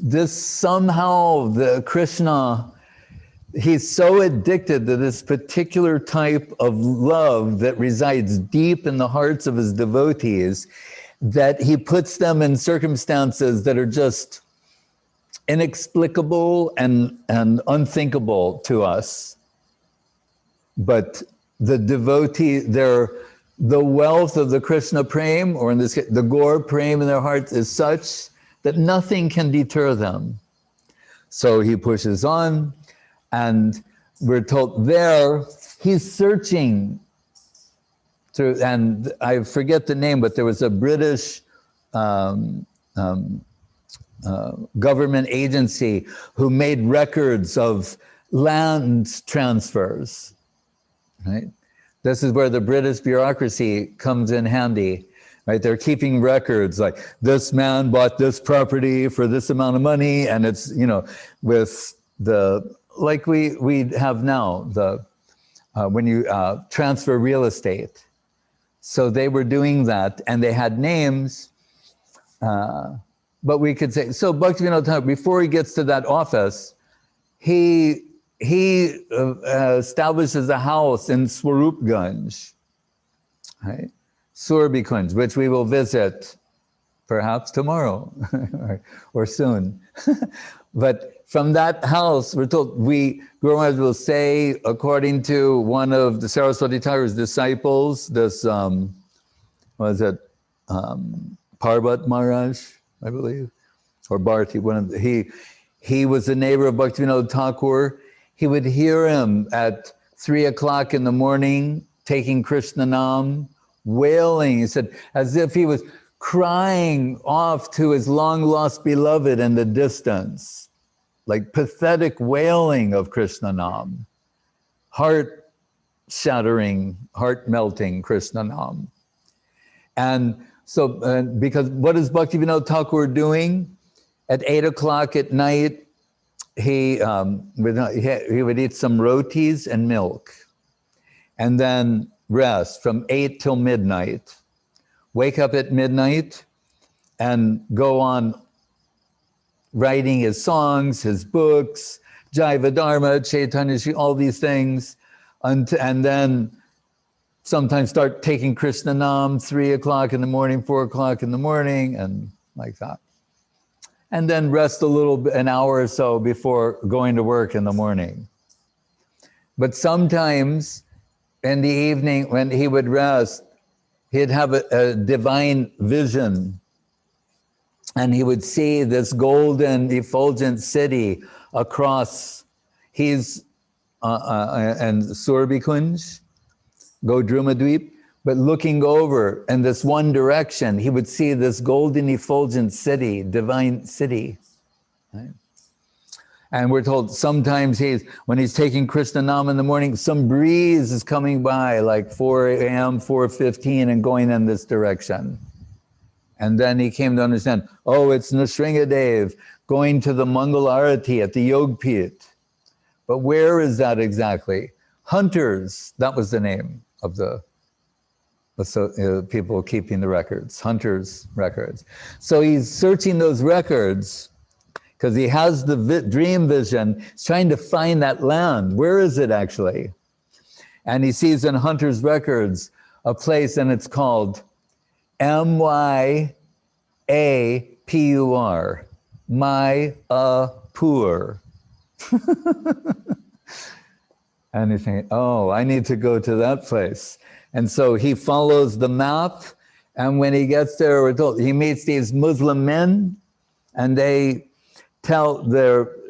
this somehow, the Krishna, he's so addicted to this particular type of love that resides deep in the hearts of his devotees that he puts them in circumstances that are just inexplicable and unthinkable to us. But the devotee, the wealth of the Krishna Prem, or in this case, the Gaur Prem in their hearts is such that nothing can deter them. So he pushes on, and we're told there, he's searching through, and I forget the name, but there was a British government agency who made records of land transfers, right? This is where the British bureaucracy comes in handy, right? They're keeping records like this man bought this property for this amount of money, and it's, you know, with the, like we have now, the when you transfer real estate. So they were doing that, and they had names, but we could say, so Bhaktivinoda Thakur, before he gets to that office, he establishes a house in Swarupganj, right? Surbikunj, which we will visit perhaps tomorrow or soon. But from that house, we're told, Guru Maharaj will say, according to one of the Saraswati Thakur's disciples, this, Parvat Maharaj, I believe, or Bharti, he was a neighbor of Bhaktivinoda Thakur. He would hear him at 3 o'clock in the morning, taking Krishna Nam, wailing, he said, as if he was crying off to his long-lost beloved in the distance, like pathetic wailing of Krishna Nam, heart-shattering, heart-melting Krishna Nam. And so, because what is Bhaktivinoda Thakur doing? At 8 o'clock at night, he would eat some rotis and milk, and then rest from 8 till midnight. Wake up at midnight and go on writing his songs, his books, Jaiva Dharma, Chaitanya, all these things, and then sometimes start taking Krishna Nam 3 o'clock in the morning, 4 o'clock in the morning, and like that. And then rest a little bit, an hour or so before going to work in the morning. But sometimes in the evening when he would rest, he'd have a divine vision, and he would see this golden, effulgent city across. He's and Surbikunj, Nabadwip, but looking over in this one direction, he would see this golden, effulgent city, divine city. Right? And we're told sometimes when he's taking Krishna Nam in the morning, some breeze is coming by, like 4 a.m., 4:15, and going in this direction. And then he came to understand, oh, it's Nrsingadev going to the Mangal Arati at the Yogapitha. But where is that exactly? Hunters, that was the name of the So people keeping the records, hunters' records. So he's searching those records because he has the dream vision. He's trying to find that land. Where is it actually? And he sees in hunters' records a place, and it's called Myapur, Myapur. And he's thinking, oh, I need to go to that place. And so he follows the map, and when he gets there, we're told, he meets these Muslim men, and they're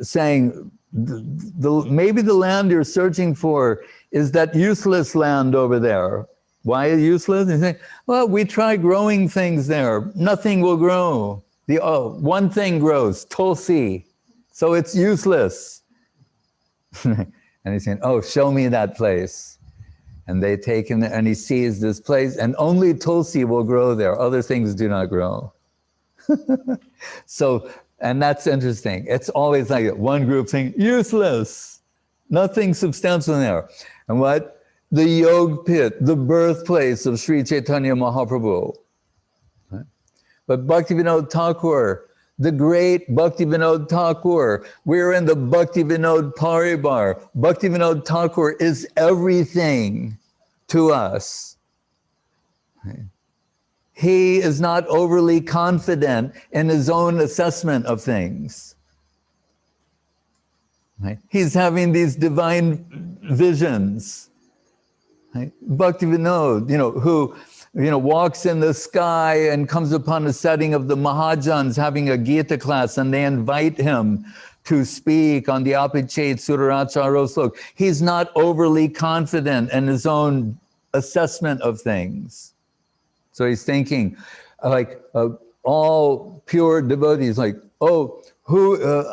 saying, maybe the land you're searching for is that useless land over there. Why useless? They say, well, we try growing things there. Nothing will grow. One thing grows, tulsi. So it's useless. And he's saying, oh, show me that place. And they take him there, and he sees this place, and only tulsi will grow there. Other things do not grow. So, and that's interesting. It's always like one group saying, useless, nothing substantial there. And what? The Yogapitha, the birthplace of Sri Chaitanya Mahaprabhu. Right? But Bhaktivinoda Thakur, the great Bhaktivinoda Thakur, we're in the Bhaktivinoda Paribar. Bhaktivinoda Thakur is everything to us. Right? He is not overly confident in his own assessment of things. Right? He's having these divine visions. Right? Bhaktivinoda, who walks in the sky and comes upon a setting of the Mahajans having a Gita class, and they invite him to speak on the Apichet Suraracharo Slok. He's not overly confident in his own assessment of things. So he's thinking, like all pure devotees, like, oh,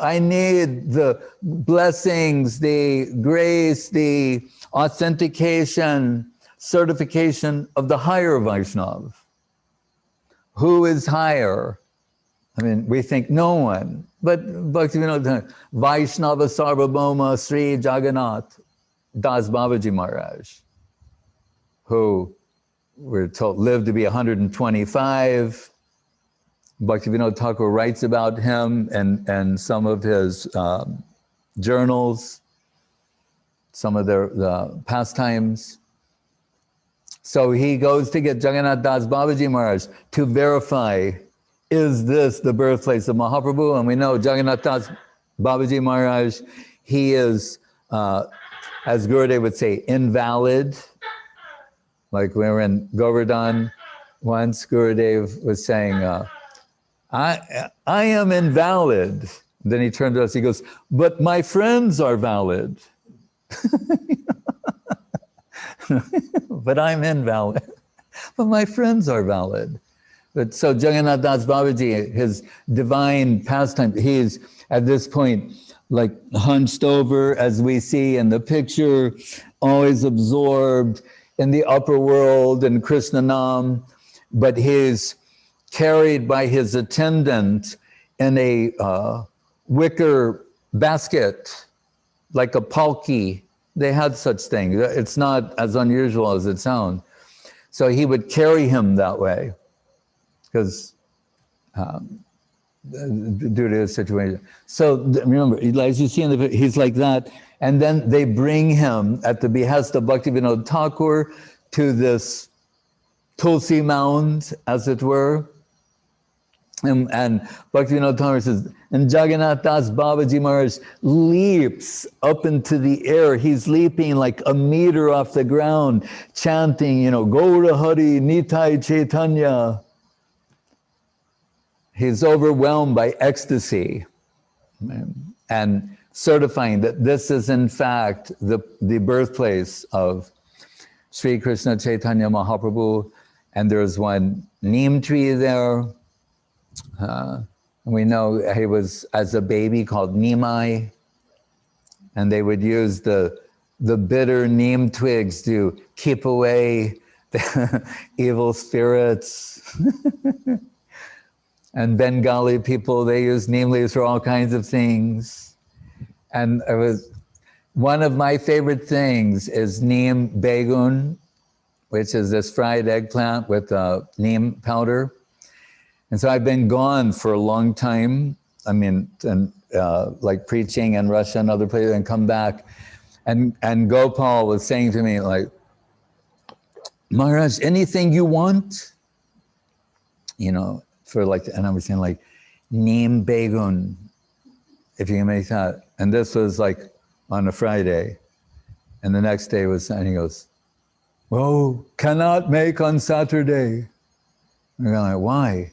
I need the blessings, the grace, the authentication, certification of the higher Vaishnava. Who is higher? I mean, we think no one, but Bhaktivinoda, Vaishnava Sarvabhauma Sri Jagannath Das Babaji Maharaj, who we're told lived to be 125. Bhaktivinoda Thakur writes about him and some of his journals, some of their pastimes. So he goes to get Jagannath Das Babaji Maharaj to verify, is this the birthplace of Mahaprabhu? And we know Jagannath Das Babaji Maharaj, he is, as Gurudev would say, invalid. Like we were in Govardhan once, Gurudev was saying, I am invalid. Then he turned to us, he goes, but my friends are valid. But I'm invalid. But my friends are valid. But so Jagannath Das Babaji, his divine pastime, he is at this point like hunched over, as we see in the picture, always absorbed in the upper world and Krishna Nam, but he's carried by his attendant in a wicker basket, like a palki. They had such things. It's not as unusual as it sounds. So he would carry him that way, because due to his situation. So remember, as you see in the, he's like that, and then they bring him at the behest of Bhaktivinoda Thakur to this Tulsi mound, as it were. And Bhaktivinoda Thakur says, and Jagannath Das Babaji Maharaj leaps up into the air. He's leaping like a meter off the ground, chanting, Gaura Hari Nitai Chaitanya. He's overwhelmed by ecstasy and certifying that this is in fact the birthplace of Sri Krishna Chaitanya Mahaprabhu. And there's one neem tree there. We know he was, as a baby, called Nimai, and they would use the bitter neem twigs to keep away the evil spirits. And Bengali people, they use neem leaves for all kinds of things. And one of my favorite things is neem begun, which is this fried eggplant with neem powder. And so I've been gone for a long time. I mean, and like preaching in Russia and other places, and come back. And Gopal was saying to me, like, Maharaj, anything you want? You know, for like, and I was saying like, neem begun, if you can make that. And this was like on a Friday. And the next day was, and he goes, oh, cannot make on Saturday. And I'm like, why? He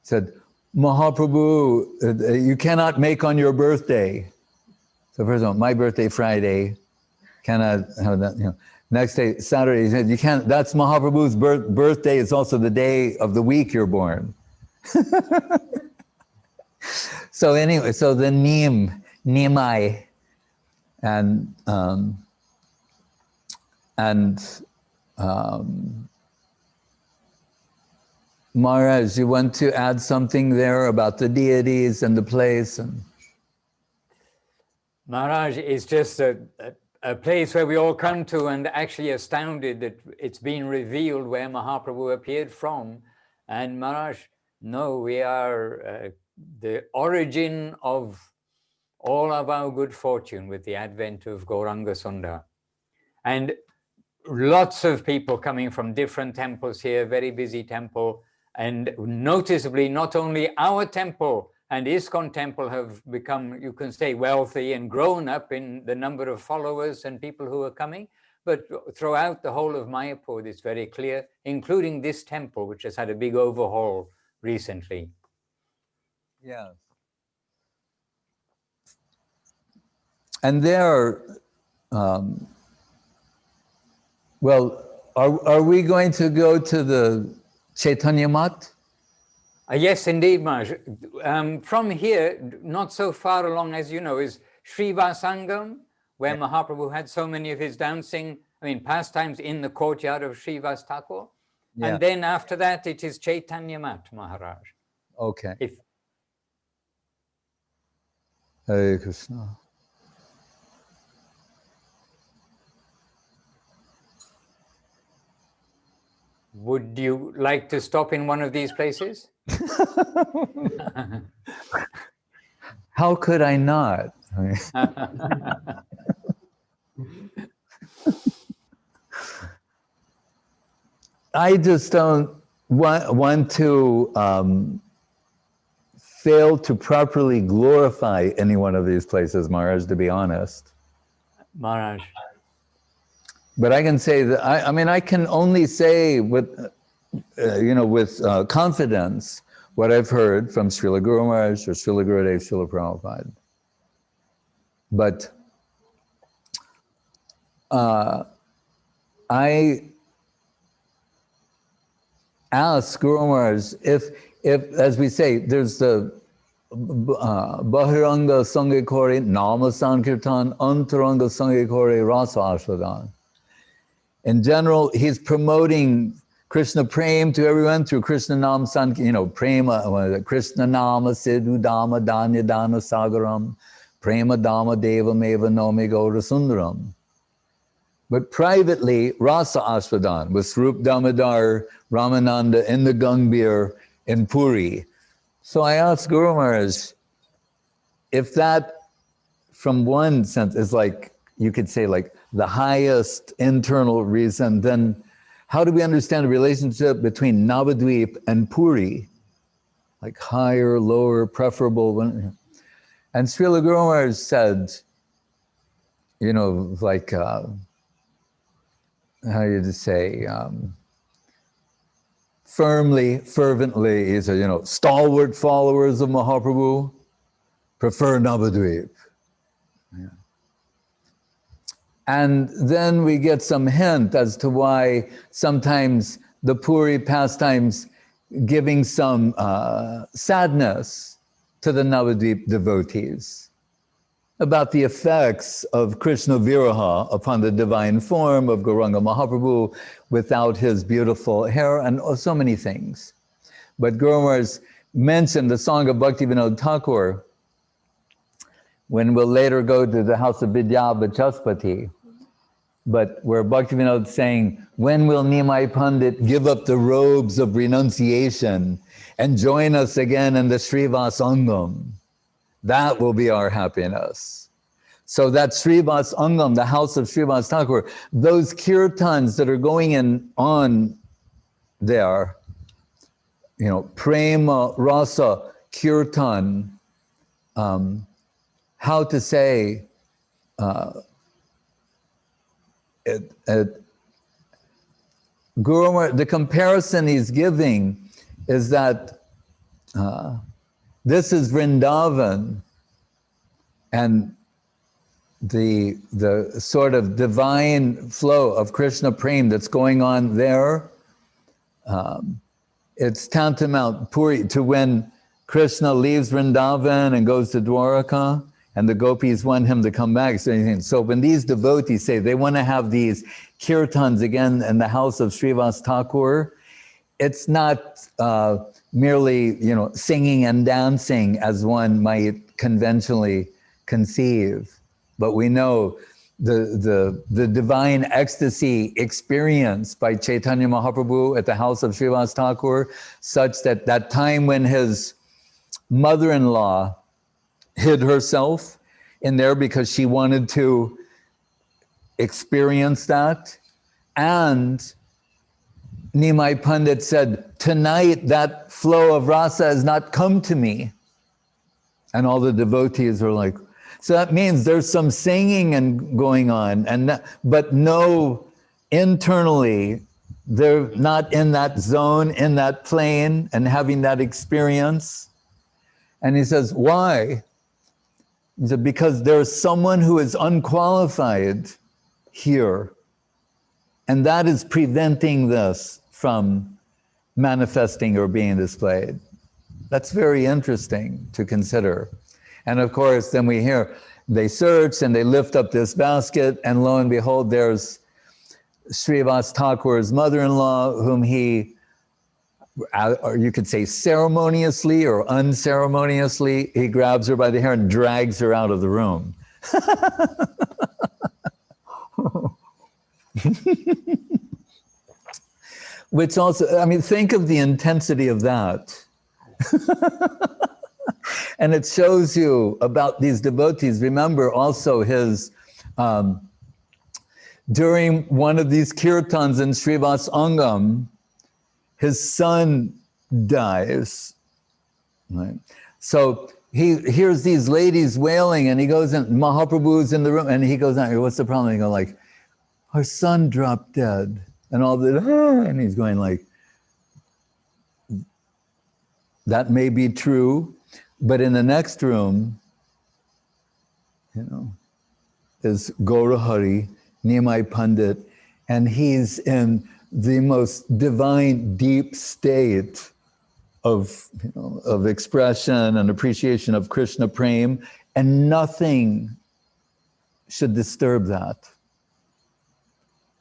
said, Mahaprabhu, you cannot make on your birthday. So first of all, my birthday Friday, cannot have that, you know. Next day, Saturday, he said, you can't, that's Mahaprabhu's birthday. It's also the day of the week you're born. So anyway, so the Nimai, and Maharaj, you want to add something there about the deities and the place? And Maharaj is just a place where we all come to, and actually astounded that it's been revealed where Mahaprabhu appeared from. And Maharaj, no, we are the origin of all of our good fortune with the advent of Gauranga Sundar. And lots of people coming from different temples here, very busy temple. And noticeably, not only our temple and ISKCON temple have become, you can say, wealthy and grown up in the number of followers and people who are coming, but throughout the whole of Mayapur, it's very clear, including this temple, which has had a big overhaul recently. Yes. And there, well, are we going to go to the Chaitanya Mat? Yes, indeed, Maharaj. From here, not so far along, as you know, is Srivas Angan, where Mahaprabhu had so many of his dancing, pastimes in the courtyard of Srivas Thakur. Yeah. And then after that, it is Chaitanya Mat, Maharaj. Okay. Hare Krishna. Would you like to stop in one of these places? How could I not? I just don't want to fail to properly glorify any one of these places, Maharaj, to be honest. Maharaj. But I can say that, I can only say with, with confidence what I've heard from Srila Guru Maharaj or Srila Gurudev, Srila Prabhupada. But I ask Guru Maharaj if, as we say, there's the Bahiranga Sange Kore Nama Sankirtan, Antaranga Sange Kore Rasa Ashwadan. In general, he's promoting Krishna Prem to everyone through Krishna Nam Prema, Krishna Nama Sidhu Dhamma Danya Dana Sagaram, Prema Dhamma Deva Meva Nomi Gaura Sundaram. But privately, Rasa Ashwadan with Swarup Damodar Ramananda in the Gangbir in Puri. So I asked Guru Maharaj, if that, from one sense, is like, you could say like the highest internal reason, then how do we understand the relationship between Nabadwip and Puri? Like higher, lower, preferable. And Srila Guru Maharaj said, like, how you say, firmly, fervently, he said, stalwart followers of Mahaprabhu prefer Nabadwip. Yeah. And then we get some hint as to why sometimes the Puri pastimes giving some sadness to the Nabadwip devotees about the effects of Krishna Viraha upon the divine form of Gauranga Mahaprabhu without his beautiful hair and so many things. But Guru Maharaj mentioned the song of Bhaktivinoda Thakur when we'll later go to the house of Vidya Vachaspati. But where Bhaktivinoda is saying, when will Nimai Pandit give up the robes of renunciation and join us again in the Srivas Angam? That will be our happiness. So that Srivas Angam, the house of Srivas Thakur, those kirtans that are going on there, you know, prema rasa kirtan, how to say, Guru, the comparison he's giving is that this is Vrindavan, and the sort of divine flow of Krishna Prem that's going on there, it's tantamount Puri to when Krishna leaves Vrindavan and goes to Dwaraka, and the gopis want him to come back. So when these devotees say they want to have these kirtans again in the house of Srivas Thakur, it's not merely, you know, singing and dancing as one might conventionally conceive, but we know the divine ecstasy experienced by Chaitanya Mahaprabhu at the house of Srivas Thakur, such that that time when his mother-in-law hid herself in there because she wanted to experience that. And Nimai Pandit said, tonight that flow of rasa has not come to me. And all the devotees were like, so that means there's some singing and going on, but no, internally, they're not in that zone, in that plane, and having that experience. And he says, why? He said, because there's someone who is unqualified here, and that is preventing this from manifesting or being displayed. That's very interesting to consider. And of course, then we hear, they search and they lift up this basket, and lo and behold, there's Srivas Thakur's mother-in-law, whom he, or you could say ceremoniously or unceremoniously, he grabs her by the hair and drags her out of the room. Which also, I mean, think of the intensity of that. And it shows you about these devotees. Remember also his, during one of these kirtans in Srivas Angam, his son dies, right? So he hears these ladies wailing, and he goes in, Mahaprabhu's in the room, and he goes out, what's the problem? He goes like, her son dropped dead, and all the, and he's going like, that may be true, but in the next room, you know, is Gaura Hari, Nimai Pandit, and he's in the most divine, deep state of, you know, of expression and appreciation of Krishna Prem, and nothing should disturb that.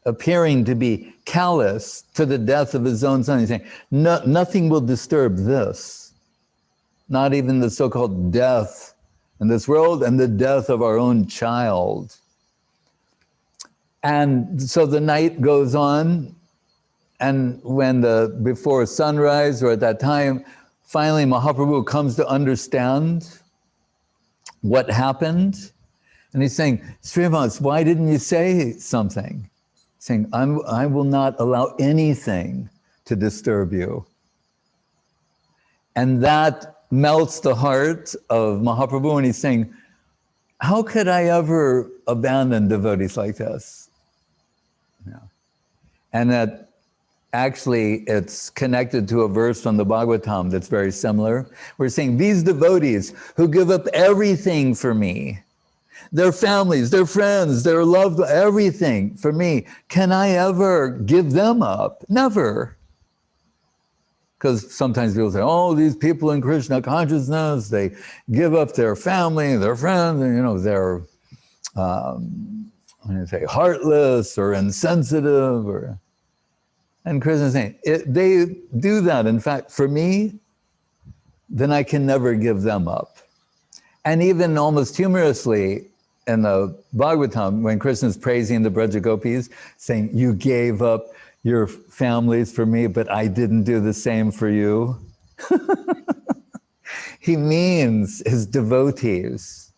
Appearing to be callous to the death of his own son, he's saying, nothing will disturb this, not even the so-called death in this world and the death of our own child. And so the night goes on, and when before sunrise, or at that time, finally Mahaprabhu comes to understand what happened. And he's saying, Srivas, why didn't you say something? Saying, I will not allow anything to disturb you. And that melts the heart of Mahaprabhu, and he's saying, how could I ever abandon devotees like this? Yeah. And that actually it's connected to a verse from the Bhagavatam that's very similar. We're saying, these devotees who give up everything for me, their families, their friends, their loved, everything for me, can I ever give them up? Never. Because sometimes people say, oh, these people in Krishna consciousness, they give up their family, their friends, and, you know, they're, heartless or insensitive, or, and Krishna is saying, they do that. In fact, for me, then I can never give them up. And even almost humorously, in the Bhagavatam, when Krishna is praising the Braja Gopis, saying, you gave up your families for me, but I didn't do the same for you. He means his devotees.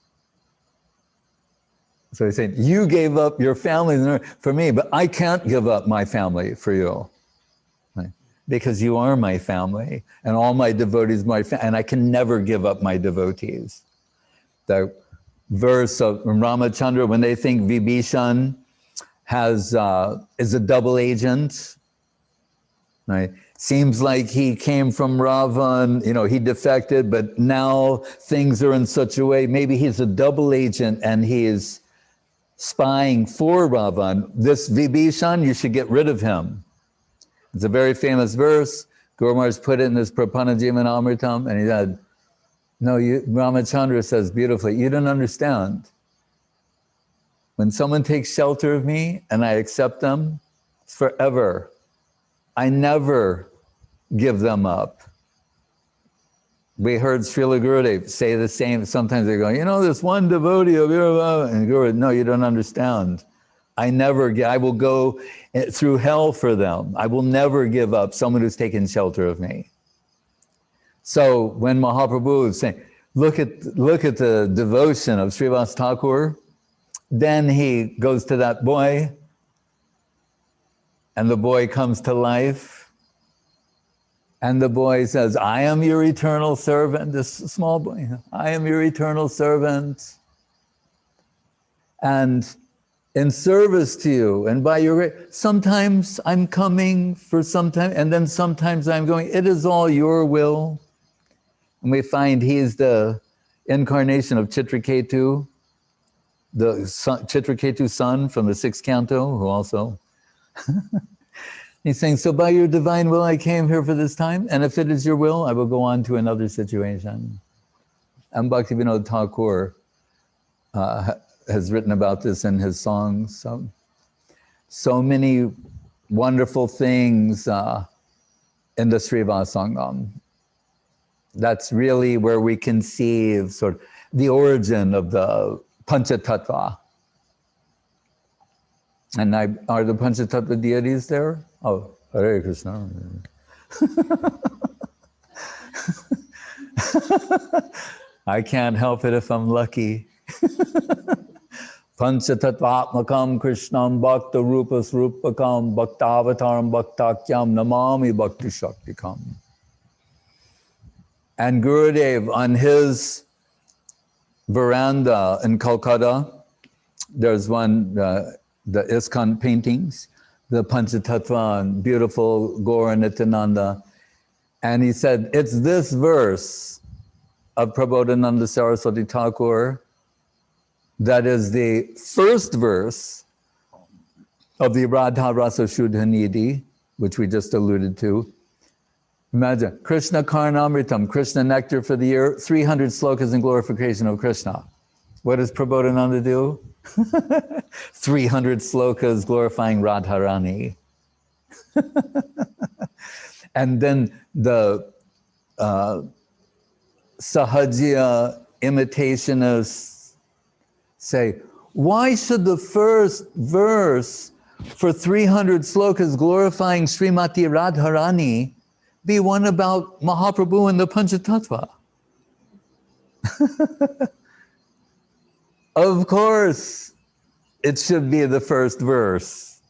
So he's saying, you gave up your family for me, but I can't give up my family for you. Right? Because you are my family, and all my devotees, and I can never give up my devotees. The verse of Ramachandra, when they think Vibhishan is a double agent, right? Seems like he came from Ravan, he defected, but now things are in such a way, maybe he's a double agent and he is spying for Ravan. This Vibhishan, you should get rid of him. It's a very famous verse. Guru Maharaj put it in his Prapannajivan Amritam, and he said, no, Ramachandra says beautifully, you don't understand. When someone takes shelter of me and I accept them, it's forever. I never give them up. We heard Srila Gurudev say the same. Sometimes they go, this one devotee of yours, and Guru, no, you don't understand. I will go through hell for them. I will never give up someone who's taken shelter of me. So when Mahaprabhu is saying, look at the devotion of Srivas Thakur, then he goes to that boy, and the boy comes to life, and the boy says, I am your eternal servant, this small boy, I am your eternal servant, and in service to you, and by your, sometimes I'm coming for some time, and then sometimes I'm going, it is all your will. And we find he's the incarnation of Chitraketu, the son, Chitraketu's son from the 6th canto, who also, he's saying, so by your divine will I came here for this time, and if it is your will, I will go on to another situation. And Bhaktivinoda Thakur has written about this in his songs. So many wonderful things in the Srivas Sangam. That's really where we conceive sort of the origin of the Panchatattva. And are the Panchatattva deities there? Oh, Hare Krishna. I can't help it if I'm lucky. Panchatattvatmakam Krishnam Bhakta Rupas Rupakam Bhaktavataram Bhaktakyam Namami Bhakti Shaktikam. And Gurudev, on his veranda in Calcutta, there's one, the ISKCON paintings, the Panchatattva, and beautiful Gaura Nityananda. And he said, it's this verse of Prabodhananda Saraswati Thakur that is the first verse of the Radha Rasa Shuddha Nidhi, which we just alluded to. Imagine, Krishna Karnamritam, Krishna nectar for the year, 300 slokas in glorification of Krishna. What does Prabodhananda do? 300 slokas glorifying Radharani. And then the Sahajya imitationists say, why should the first verse for 300 slokas glorifying Srimati Radharani be one about Mahaprabhu and the Panchatattva? Of course, it should be the first verse.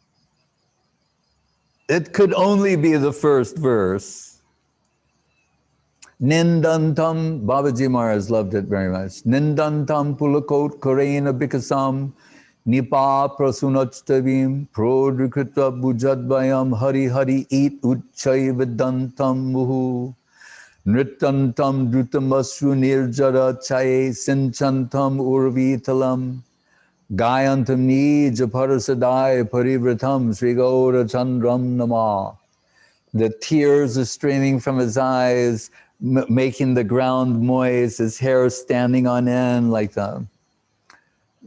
It could only be the first verse. Nindantam, Babaji Maharaj loved it very much. Nindantam pulakot karena bikasam nipa prasunachtabim prodrikritva bujadvayam hari hari it uchay vidantam muhu nrittantam drutamashru nirjara chaye sinchantam urvitalam gayantam nija parasadaya parivratam Sri Gaura Chandram Nama. The tears are streaming from his eyes, making the ground moist, his hair standing on end like the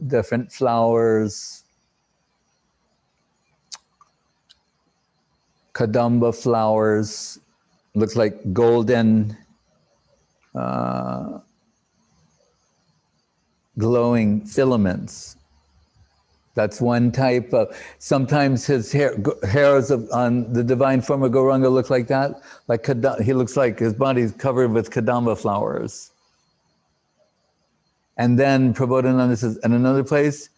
different flowers, kadamba flowers, look like golden glowing filaments. That's one type of, sometimes his hairs on the divine form of Gauranga look like that. Like he looks like his body's covered with kadamba flowers. And then Prabodhananda says, in another place,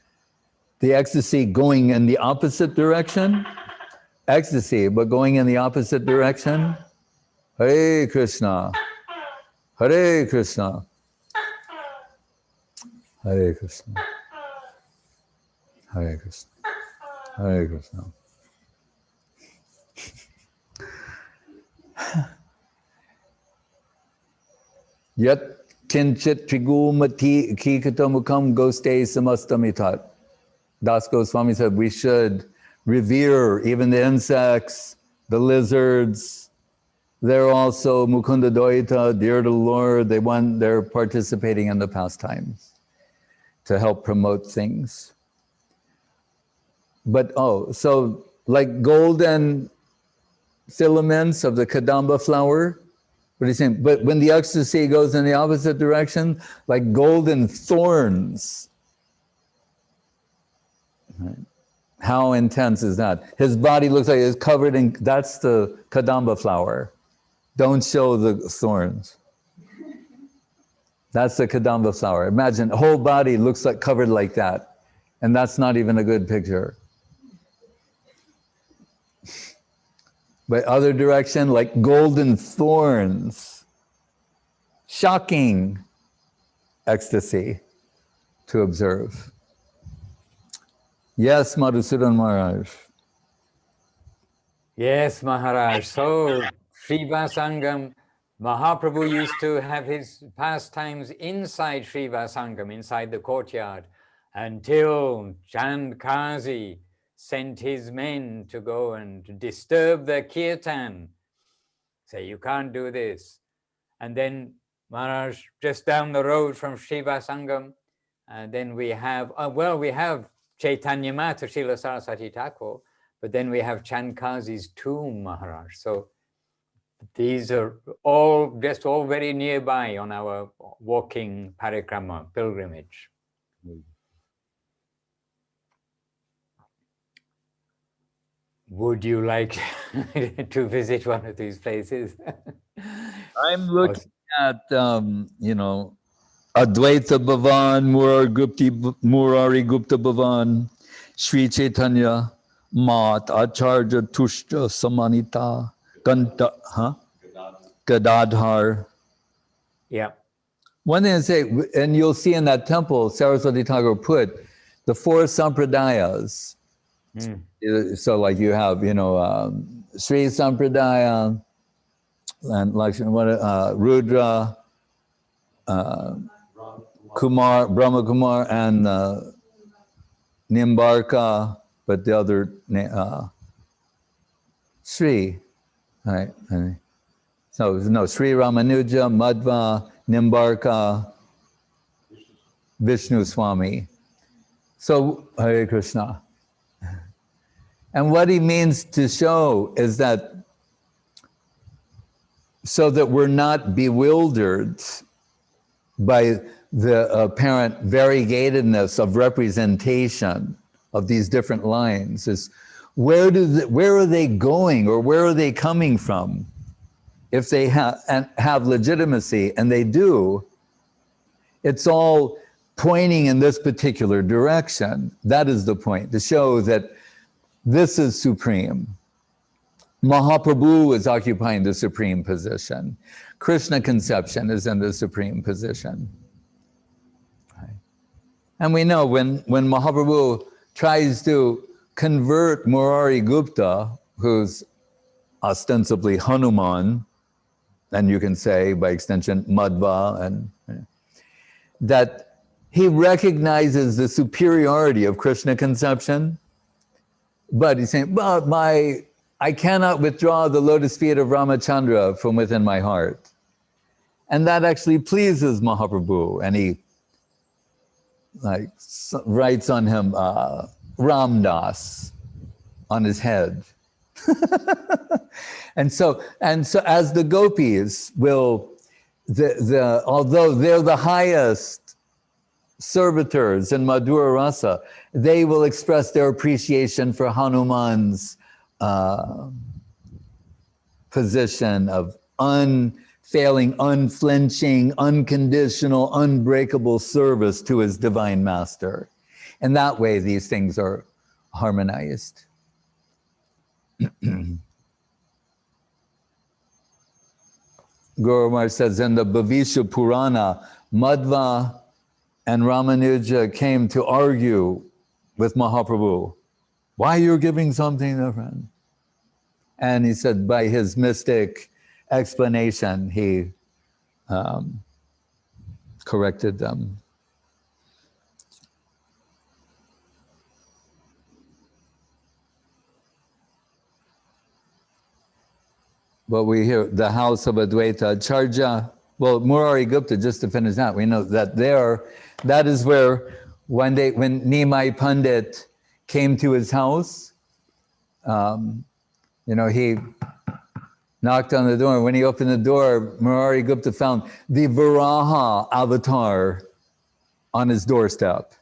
the ecstasy going in the opposite direction. Ecstasy, but going in the opposite direction. Hare Krishna. Hare Krishna. Hare Krishna. Hare Krishna. Hare Krishna. Yat kinchit trigumati kikatamukam goste samastamitat. Das Goswami said we should revere even the insects, the lizards. They're also Mukunda Dvaita, dear to the Lord. They're participating in the pastimes to help promote things. But so like golden filaments of the kadamba flower, what are you saying? But when the ecstasy goes in the opposite direction, like golden thorns. Right. How intense is that? His body looks like it's covered in, that's the kadamba flower. Don't show the thorns. That's the kadamba flower. Imagine the whole body looks like covered like that. And that's not even a good picture. But other direction, like golden thorns. Shocking ecstasy to observe. Yes, Madhusudan Maharaj. Yes, Maharaj. So, Srivas Sangam, Mahaprabhu used to have his pastimes inside Srivas Sangam, inside the courtyard, until Chand Kazi sent his men to go and disturb the kirtan. Say, you can't do this. And then Maharaj, just down the road from Srivas Sangam, and then we have, we have Chaitanya Mata, Srila Saraswati Thakur, but then we have Chand Kazi's tomb, Maharaj. So these are all very nearby on our walking parikrama, pilgrimage. Would you like to visit one of these places? I'm looking at, Advaita Bhavan, Murari Gupta Bhavan, Sri Chaitanya, Mat, Acharyya, Tushta, Samanita, Gadadhar. Yeah. One thing I say, and you'll see in that temple, Saraswati Thakur put the 4 sampradayas. So like you have, Sri Sampradaya, and like Rudra, Kumar, Brahma Kumar, and Nimbarka, but the other Sri, right? So no, Sri Ramanuja, Madhva, Nimbarka, Vishnu Swami. So Hare Krishna. And what he means to show is that so that we're not bewildered by the apparent variegatedness of representation of these different lines. Is where are they going, or where are they coming from? If they have legitimacy, and they do, it's all pointing in this particular direction. That is the point, to show that this is supreme. Mahaprabhu is occupying the supreme position. Krishna conception is in the supreme position. Right. And we know when Mahaprabhu tries to convert Murari Gupta, who's ostensibly Hanuman, and you can say by extension Madhva, and that he recognizes the superiority of Krishna conception, but he's saying, but I cannot withdraw the lotus feet of Ramachandra from within my heart. And that actually pleases Mahaprabhu, and he writes on him Ramdas on his head. and so as the gopis will, although they're the highest servitors in Madhura Rasa, they will express their appreciation for Hanuman's position of unfailing, unflinching, unconditional, unbreakable service to his divine master. And that way, these things are harmonized. Guru Maharaj says in the Bhavisha Purana, Madhva and Ramanuja came to argue with Mahaprabhu. Why you're giving something different? And he said by his mystic explanation, he corrected them. But we hear the house of Advaita, Acharyya, well, Murari Gupta, just to finish that, we know that that is where one day when Nimai Pandit came to his house, he knocked on the door. When he opened the door, Murari Gupta found the Varaha avatar on his doorstep.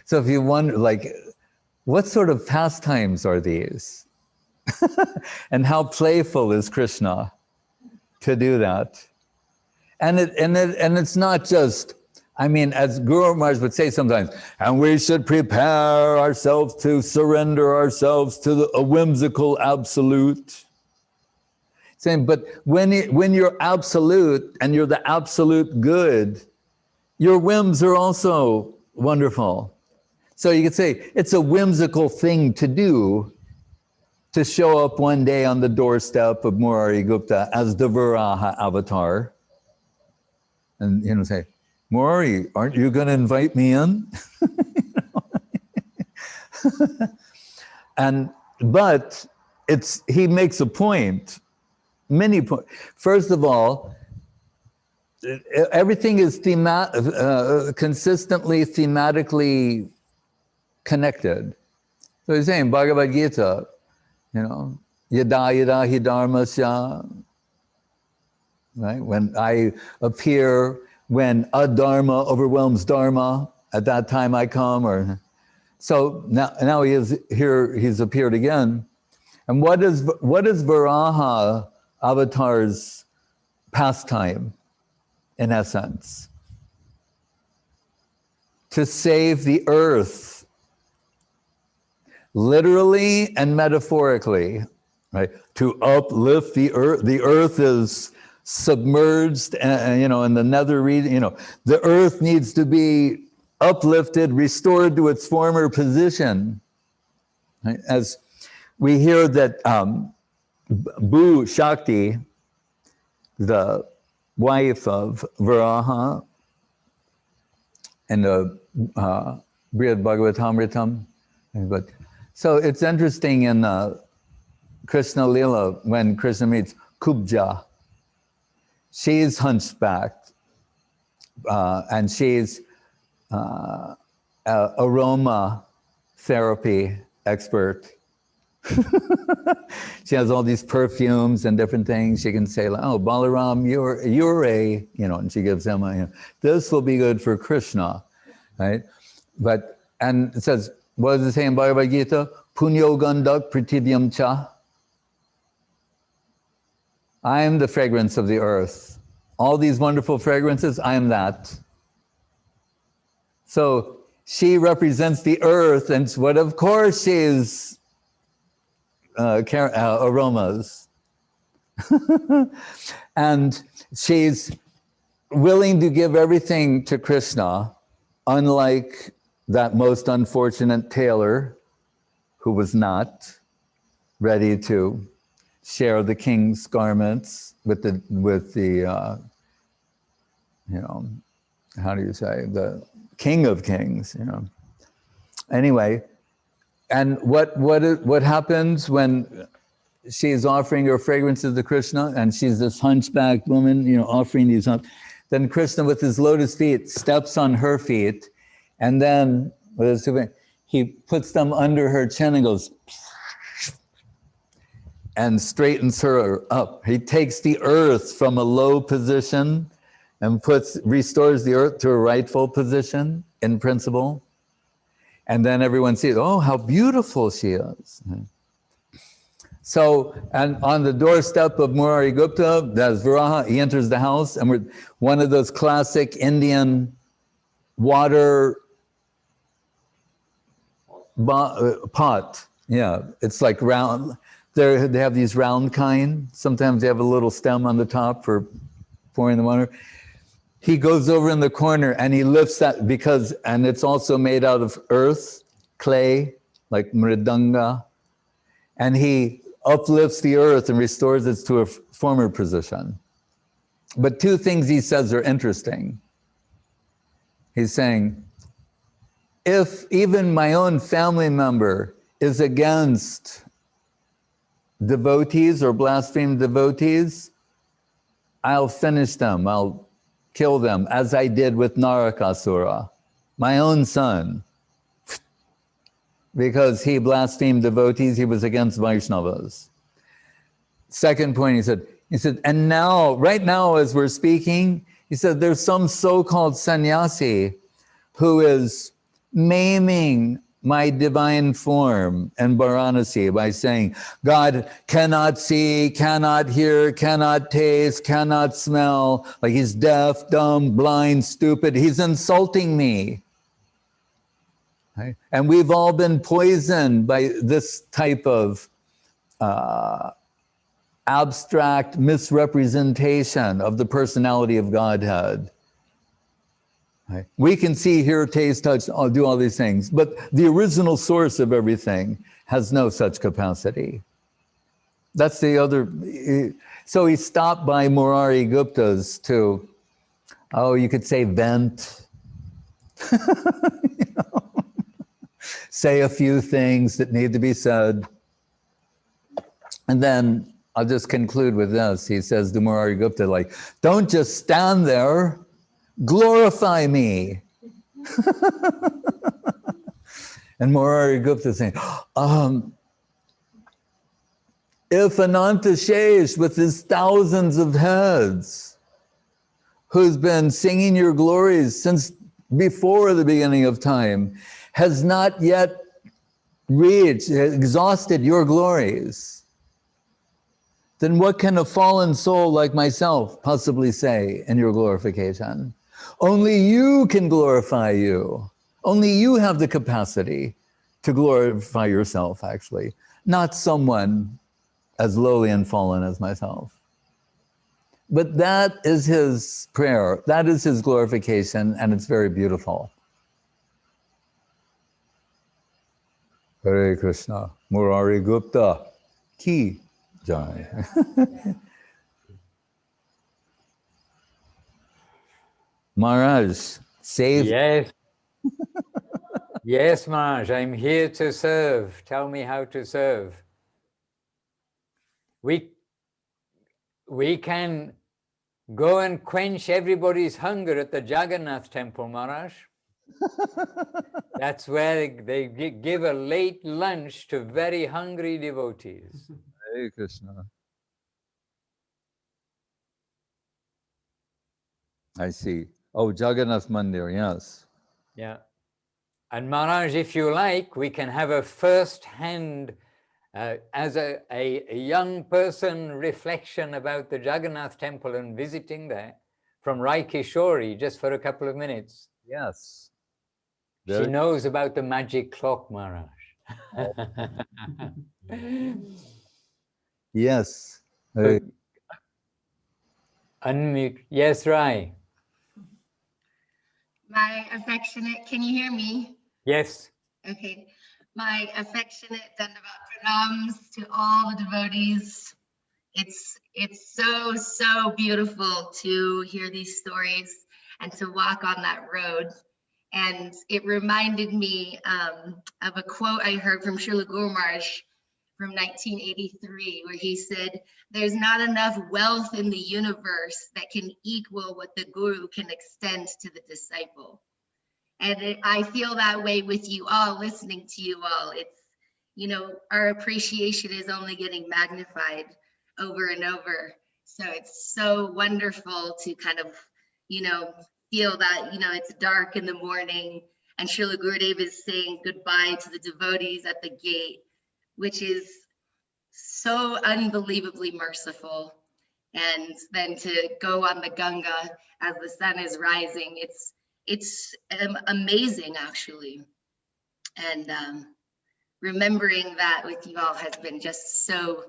So if you wonder, what sort of pastimes are these? And how playful is Krishna to do that? And it's not just, as Guru Maharaj would say sometimes, and we should prepare ourselves to surrender ourselves to a whimsical absolute. Saying, but when you're absolute and you're the absolute good, your whims are also wonderful. So you could say it's a whimsical thing to do to show up one day on the doorstep of Murari Gupta as the Varaha avatar. And say, Murari, aren't you going to invite me in? But he makes a point, many points. First of all, everything is consistently, thematically connected. So he's saying, Bhagavad Gita, yada yada hi dharmasya, right? When I appear, when adharma overwhelms dharma, at that time I come. So now he is here. He's appeared again. And what is Varaha avatar's pastime, in essence? To save the earth, literally and metaphorically, right? To uplift the earth. The earth is submerged, in the nether region. The earth needs to be uplifted, restored to its former position. Right? As we hear that Bhu Shakti, the wife of Varaha, in the Brihad Bhagavatamritam. But so it's interesting in Krishna Lila when Krishna meets Kubja. She's hunchbacked, and she's aroma therapy expert. She has all these perfumes and different things. She can say, "Oh, Balaram, you're a," and she gives him this will be good for Krishna, right? And it says, what does it say in Bhagavad Gita? Punyo gandak prativyam cha. I am the fragrance of the earth. All these wonderful fragrances, I am that. So she represents the earth, and what of course she is aromas. And she's willing to give everything to Krishna, unlike that most unfortunate tailor who was not ready to share the king's garments with the how do you say, the king of kings, Anyway, and what happens when she's offering her fragrances to Krishna, and she's this hunchbacked woman, offering these, then Krishna with his lotus feet steps on her feet, and then he puts them under her chin and goes, and straightens her up. He takes the earth from a low position and restores the earth to a rightful position in principle. And then everyone sees, oh, how beautiful she is. So, and on the doorstep of Murari Gupta, that's Viraha, he enters the house, and we're one of those classic Indian water pot. Yeah, it's like round. They have these round kind. Sometimes they have a little stem on the top for pouring the water. He goes over in the corner and he lifts that and it's also made out of earth, clay, like mridanga, and he uplifts the earth and restores it to a former position. But two things he says are interesting. He's saying, if even my own family member is against devotees or blaspheme devotees, I'll finish them, I'll kill them, as I did with Narakasura, my own son. Because he blasphemed devotees, he was against Vaishnavas. Second point, he said, and now, right now as we're speaking, he said, there's some so-called sannyasi who is maiming my divine form in Varanasi by saying, God cannot see, cannot hear, cannot taste, cannot smell, like he's deaf, dumb, blind, stupid. He's insulting me. Right? And we've all been poisoned by this type of abstract misrepresentation of the personality of Godhead. Right? We can see, hear, taste, touch, do all these things, but the original source of everything has no such capacity. That's the other. So he stopped by Murari Gupta's to, you could say vent, say a few things that need to be said. And then I'll just conclude with this. He says to Murari Gupta, like, don't just stand there, glorify me. And Murari Gupta saying, if Anantashesh with his thousands of heads, who's been singing your glories since before the beginning of time, has not yet exhausted your glories, then what can a fallen soul like myself possibly say in your glorification? Only you can glorify you. Only you have the capacity to glorify yourself, actually, not someone as lowly and fallen as myself. But that is his prayer. That is his glorification, and it's very beautiful. Hare Krishna. Murari Gupta ki jai. Maharaj, save. Yes. Yes, Maharaj, I'm here to serve. Tell me how to serve. We can go and quench everybody's hunger at the Jagannath temple, Maharaj. That's where they give a late lunch to very hungry devotees. Hare Krishna. I see. Oh, Jagannath Mandir, yes. Yeah. And Maharaj, if you like, we can have a first-hand, as a young person, reflection about the Jagannath temple and visiting there from Rai Kishori, just for a couple of minutes. Yes. She knows about the magic clock, Maharaj. Oh. Yes. Unmute. Yes, Rai. My affectionate, can you hear me? Yes. Okay. My affectionate Dandavat pranams to all the devotees. It's so beautiful to hear these stories and to walk on that road. And it reminded me of a quote I heard from Srila Guru Maharaj from 1983, where he said, there's not enough wealth in the universe that can equal what the Guru can extend to the disciple. And I feel that way with you all, listening to you all. you know, our appreciation is only getting magnified over and over. So it's so wonderful to kind of, you know, feel that, you know, it's dark in the morning and Srila Gurudev is saying goodbye to the devotees at the gate, which is so unbelievably merciful. And then to go on the Ganga as the sun is rising, it's amazing, actually. And remembering that with you all has been just so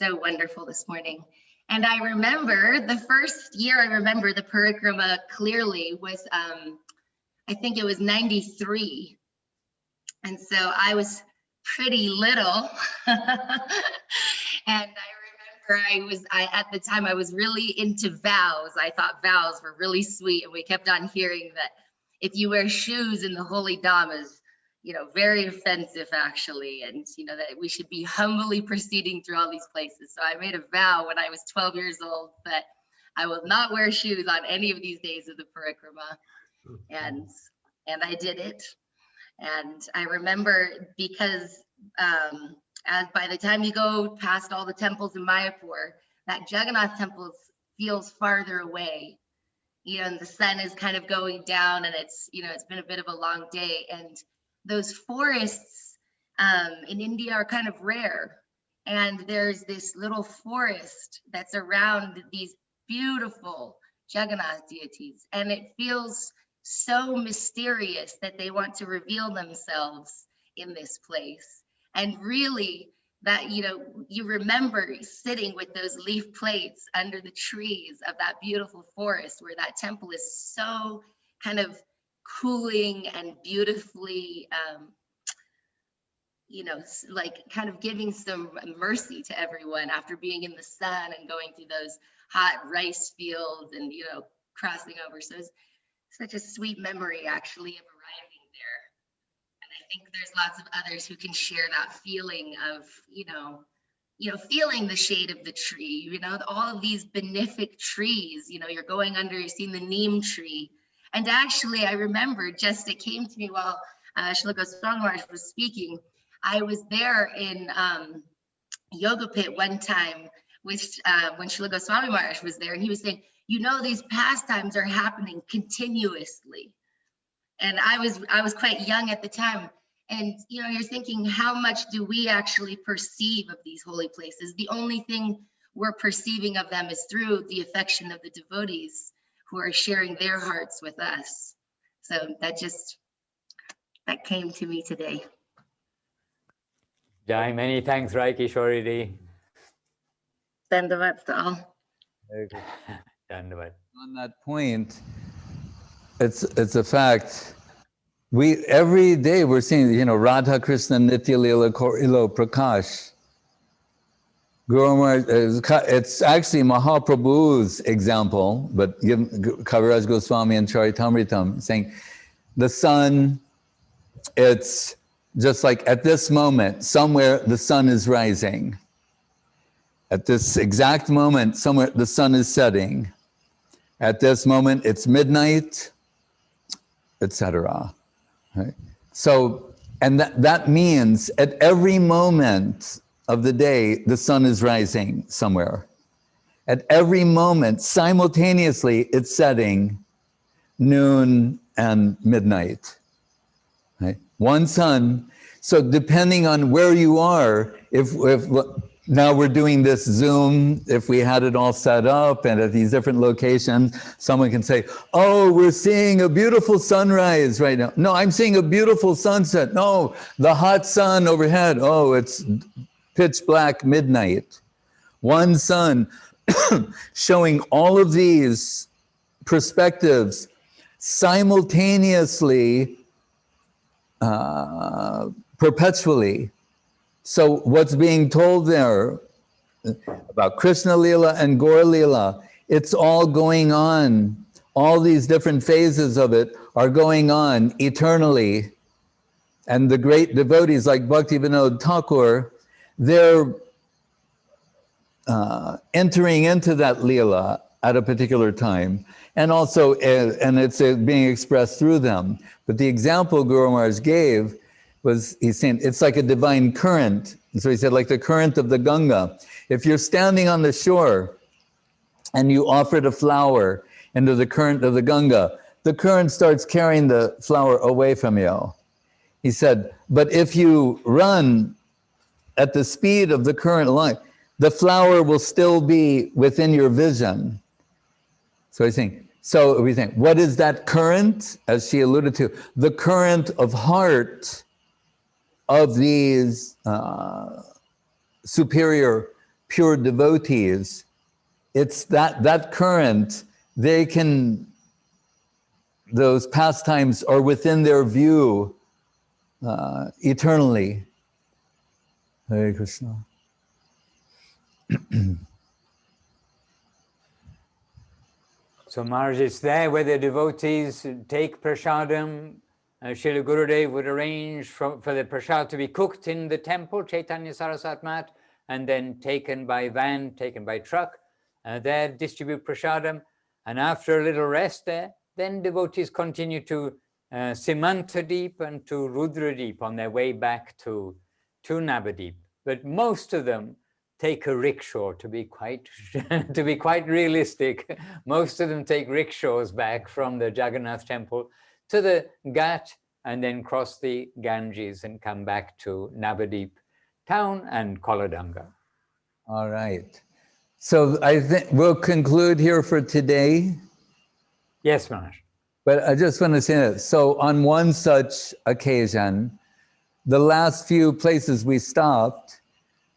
wonderful this morning. And I remember the first year I remember the parikrama clearly was, I think it was 93. And so I was pretty little. And I remember at the time I was really into vows. I thought vows were really sweet. And we kept on hearing that if you wear shoes in the holy dhammas, you know, very offensive actually. And, you know, that we should be humbly proceeding through all these places. So I made a vow when I was 12 years old that I will not wear shoes on any of these days of the parikrama. And I did it. And I remember because as by the time you go past all the temples in Mayapur, that Jagannath temple feels farther away, you know, and the sun is kind of going down and it's, you know, it's been a bit of a long day. And those forests in India are kind of rare. And there's this little forest that's around these beautiful Jagannath deities. And it feels so mysterious that they want to reveal themselves in this place. And really that, you know, you remember sitting with those leaf plates under the trees of that beautiful forest where that temple is so kind of cooling and beautifully, you know, like kind of giving some mercy to everyone after being in the sun and going through those hot rice fields and, you know, crossing over. So it's such a sweet memory actually of arriving there. And I think there's lots of others who can share that feeling of, you know, feeling the shade of the tree, you know, all of these benefic trees, you know, you're going under, you're seeing the neem tree. And actually, I remember just, it came to me while Srila Goswami Maharaj was speaking. I was there in Yogapitha one time with when Srila Goswami Maharaj was there, and he was saying, you know, these pastimes are happening continuously. And I was quite young at the time. And, you know, you're thinking, how much do we actually perceive of these holy places? The only thing we're perceiving of them is through the affection of the devotees who are sharing their hearts with us. So that came to me today. Jai, many thanks, Rai Kishori. Dandavats to all. Dandavat. On that point, it's a fact. Every day we're seeing, you know, Radha Krishna Nitya Lila Kor Ilo Prakash. Guru Maharaj, it's actually Mahaprabhu's example, but Kaviraj Goswami and Charitamritam saying the sun, it's just like at this moment, somewhere the sun is rising. At this exact moment, somewhere the sun is setting. At this moment, it's midnight, etc. Right? So, and that means at every moment of the day, the sun is rising somewhere. At every moment, simultaneously, it's setting, noon and midnight. Right? One sun. So depending on where you are, if now we're doing this Zoom, if we had it all set up and at these different locations, someone can say, oh, we're seeing a beautiful sunrise right now. No, I'm seeing a beautiful sunset. No, the hot sun overhead. Oh, it's pitch black midnight. One sun showing all of these perspectives simultaneously, perpetually. So what's being told there about Krishna Lila and Gaura Lila, it's all going on. All these different phases of it are going on eternally. And the great devotees like Bhakti Vinod Thakur, they're entering into that Lila at a particular time. And also, and it's being expressed through them. But the example Guru Maharaj gave, he's saying it's like a divine current. And so he said, like the current of the Ganga. If you're standing on the shore and you offered a flower into the current of the Ganga, the current starts carrying the flower away from you. He said, but if you run at the speed of the current line, the flower will still be within your vision. So he's saying, so we think, what is that current? As she alluded to, the current of heart of these superior, pure devotees. It's that current, those pastimes are within their view eternally. Hare Krishna. So Maharaj, it's there where the devotees take prasadam. Srila Gurudev would arrange for the prasad to be cooked in the temple, Chaitanya Saraswat Mat, and then taken by van, taken by truck. There distribute prasadam. And after a little rest there, then devotees continue to Antardvip and to Rudradvip on their way back to Nabadwip. But most of them take a rickshaw, to be quite realistic. Most of them take rickshaws back from the Jagannath temple to the Ghat and then cross the Ganges and come back to Nabadwip town and Koladanga. All right. So I think we'll conclude here for today. Yes, Maharaj. But I just want to say that. So on one such occasion, the last few places we stopped,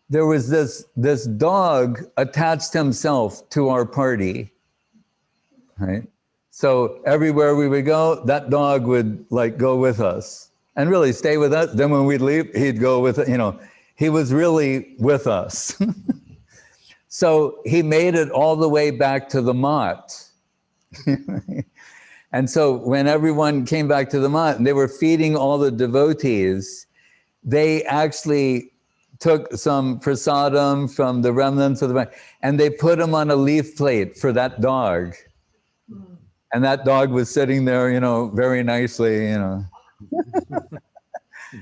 there was this dog attached himself to our party, right? So everywhere we would go, that dog would like go with us and really stay with us. Then when we'd leave, he'd go with, he was really with us. So he made it all the way back to the Mat. And so when everyone came back to the Mat and they were feeding all the devotees, they actually took some prasadam from the remnants of the back and they put them on a leaf plate for that dog. And that dog was sitting there, very nicely,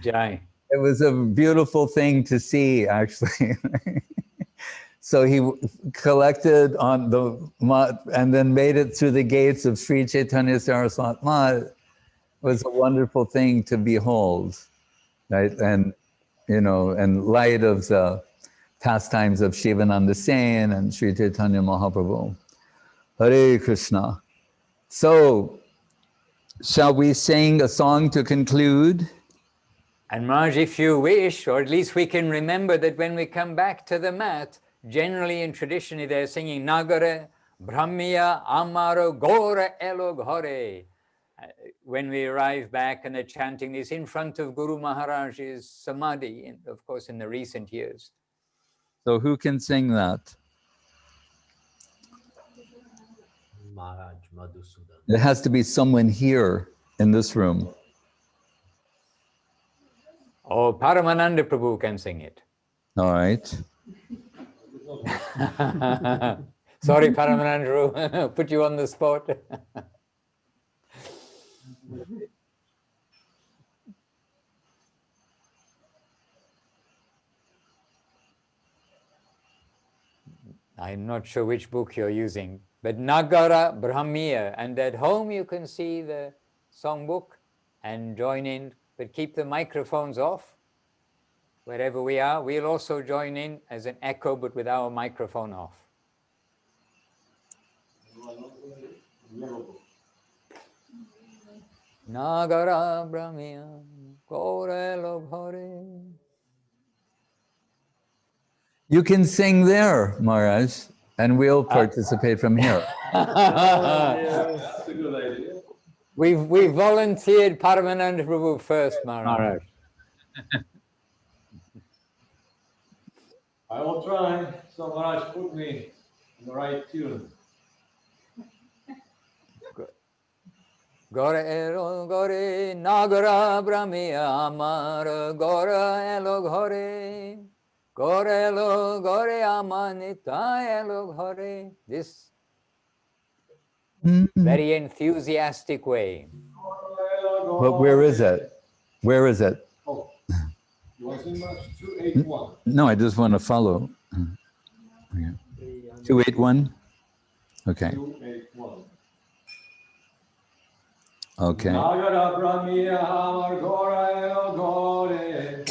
Jai. It was a beautiful thing to see, actually. So he collected on the Mat and then made it through the gates of Sri Chaitanya Saraswat Mat. It was a wonderful thing to behold, right? And, in light of the pastimes of Shivananda Sen and Sri Chaitanya Mahaprabhu. Hare Krishna. So, shall we sing a song to conclude? And Maharaj, if you wish, or at least we can remember that when we come back to the mat, generally and traditionally they're singing Nagara, Brahmiya, Amaro, Gaura, Elo, Ghore. When we arrive back and they're chanting this in front of Guru Maharaj's Samadhi, of course, in the recent years. So who can sing that? Maharaj Madhusudan. It has to be someone here in this room. Oh, Paramananda Prabhu can sing it. All right. Sorry, Paramananda Prabhu, put you on the spot. I'm not sure which book you're using, but Nagara Brahmiya, and at home you can see the songbook and join in, but keep the microphones off. Wherever we are, we'll also join in as an echo, but with our microphone off. Nagara Brahmiya, Gaura Lobhare. You can sing there, Maharaj, and we'll participate from here. That's a good idea. We volunteered Paramananda Prabhu first, Maharaj. I will try. So Maharaj put me in the right tune. Gaura elo gore, Nagara Brahmiya, Amara Gaura elo gore. Gaura elo gore, Amanita elo gore. This very enthusiastic way. But where is it? Where is it? Oh, 281. No, I just want to follow. Okay. 281? Okay. 281. Okay. Nagara Brahmiya Hamar Gaura El Gaure.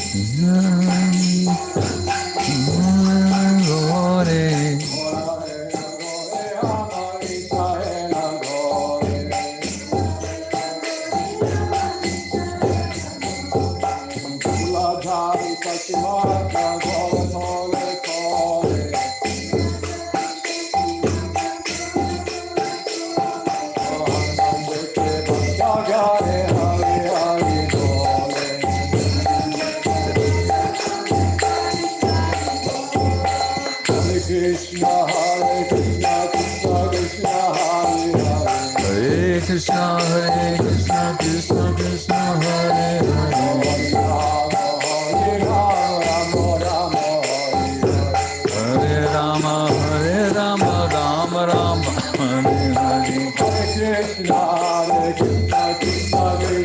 Krishna, Hare Krishna, Krishna Krishna, Hare Hare, Hare Rama, Hare Rama, Rama Rama, Hare Hare, Hare Krishna, Krishna Krishna, Hare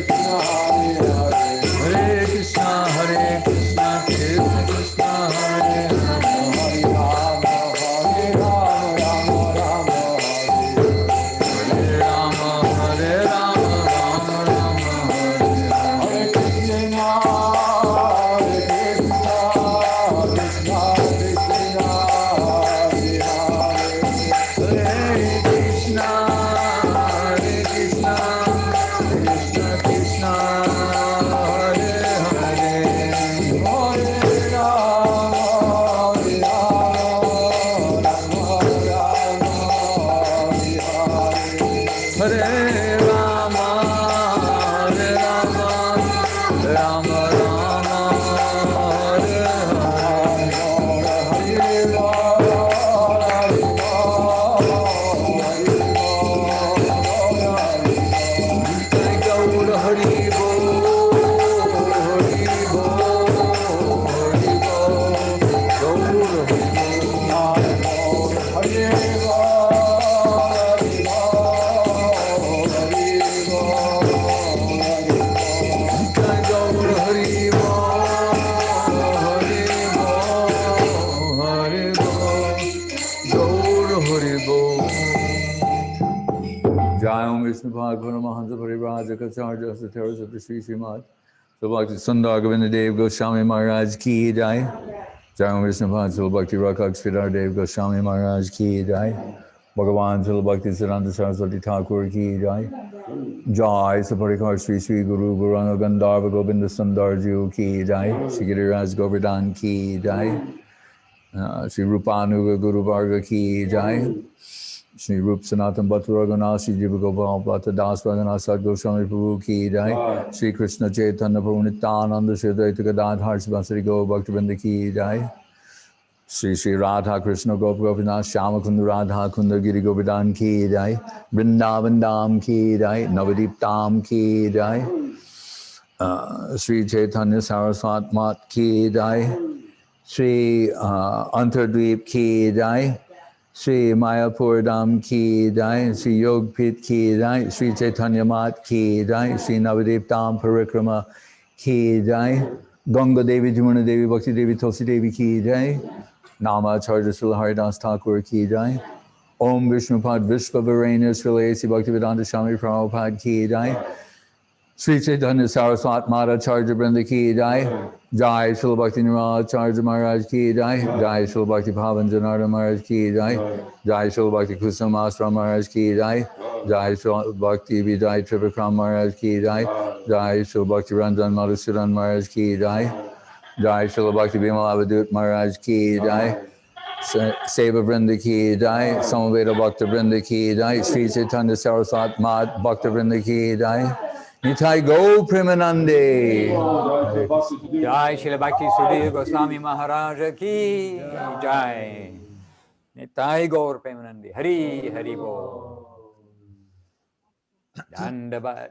Krishna, Hare Krishna, Krishna Krishna, Hare Hare, Sriman, Bhakti Sudhir Goswami Maharaj ki jai. Jai Vishnu Pad, Bhakti Rakak Sridhar Goswami Maharaj ki jai. Bhagavan Bhakti Siddhanta Saraswati Thakur ki jai. Jai Saparikar Sri Guru Guranga Gandharva Govinda Sundarji ki jai. Shri Giridhari Govardhan ki jai. Shri Rupanuga Guru Varga ki jai. Shri Rup Sanatan Bhattu Raghunath, Shri Jiva Gopal Bhatta Das Raghunath Sad Goswami Prabhu ki jai. Shri Krishna Chaitanya Prabhu Nityananda Shri Advaita Gadadhar Srivas Go Bhakti Vrinda ki jai. Shri Shri Radha Krishna Gop Gopinath Shama Kundu Radha Kunda Giri Govardhan ki jai. Vrindavan Dham ki jai. Nabadwip Dham ki jai. Shri Chaitanya Saraswat Mat ki jai. Shri Antardvip ki jai. Shri Mayapur Dham ki jai, Shri Yogapitha ki jai, Shri Chaitanya Mat ki jai, Shri Nabadwip Dham Parikrama ki jai, Ganga Devi, Jamuna Devi, Bhakti Devi, Tulsi Devi ki jai, Nama Acharyya Srila Haridas Thakur ki jai, Om Vishnupad Vishvavarena Srila A.C. Bhaktivedanta Swami Prabhupad ki jai, Sri Chaitanya Saraswat Mata Acharya Brinda ki jai, Jai Srila Bhakti Nirmala Acharya Maharaj ki jai, Jai Srila Bhakti Bhavan Janarda Maharaj ki jai, Jai Srila Bhakti Kusuma Asra Maharaj ki jai, Jai Srila Bhakti Vijay Tripakram Maharaj ki jai, Jai Srila Bhakti Ranjan Madhusudan Maharaj ki jai, Jai Srila Bhakti Nabadwip Maharaj ki jai, Seva Vrinda ki jai, Samaveda Bhakta Vrinda ki jai, Sri Chaitanya Saraswat Mat Bhakta Vrinda ki jai, Nitai Go Premanande. Jai Srila Bhakti Sudhir Goswami Maharaj ki jai. Nitai Gaur Premanandi. Hari Hari Bo. Dandavat.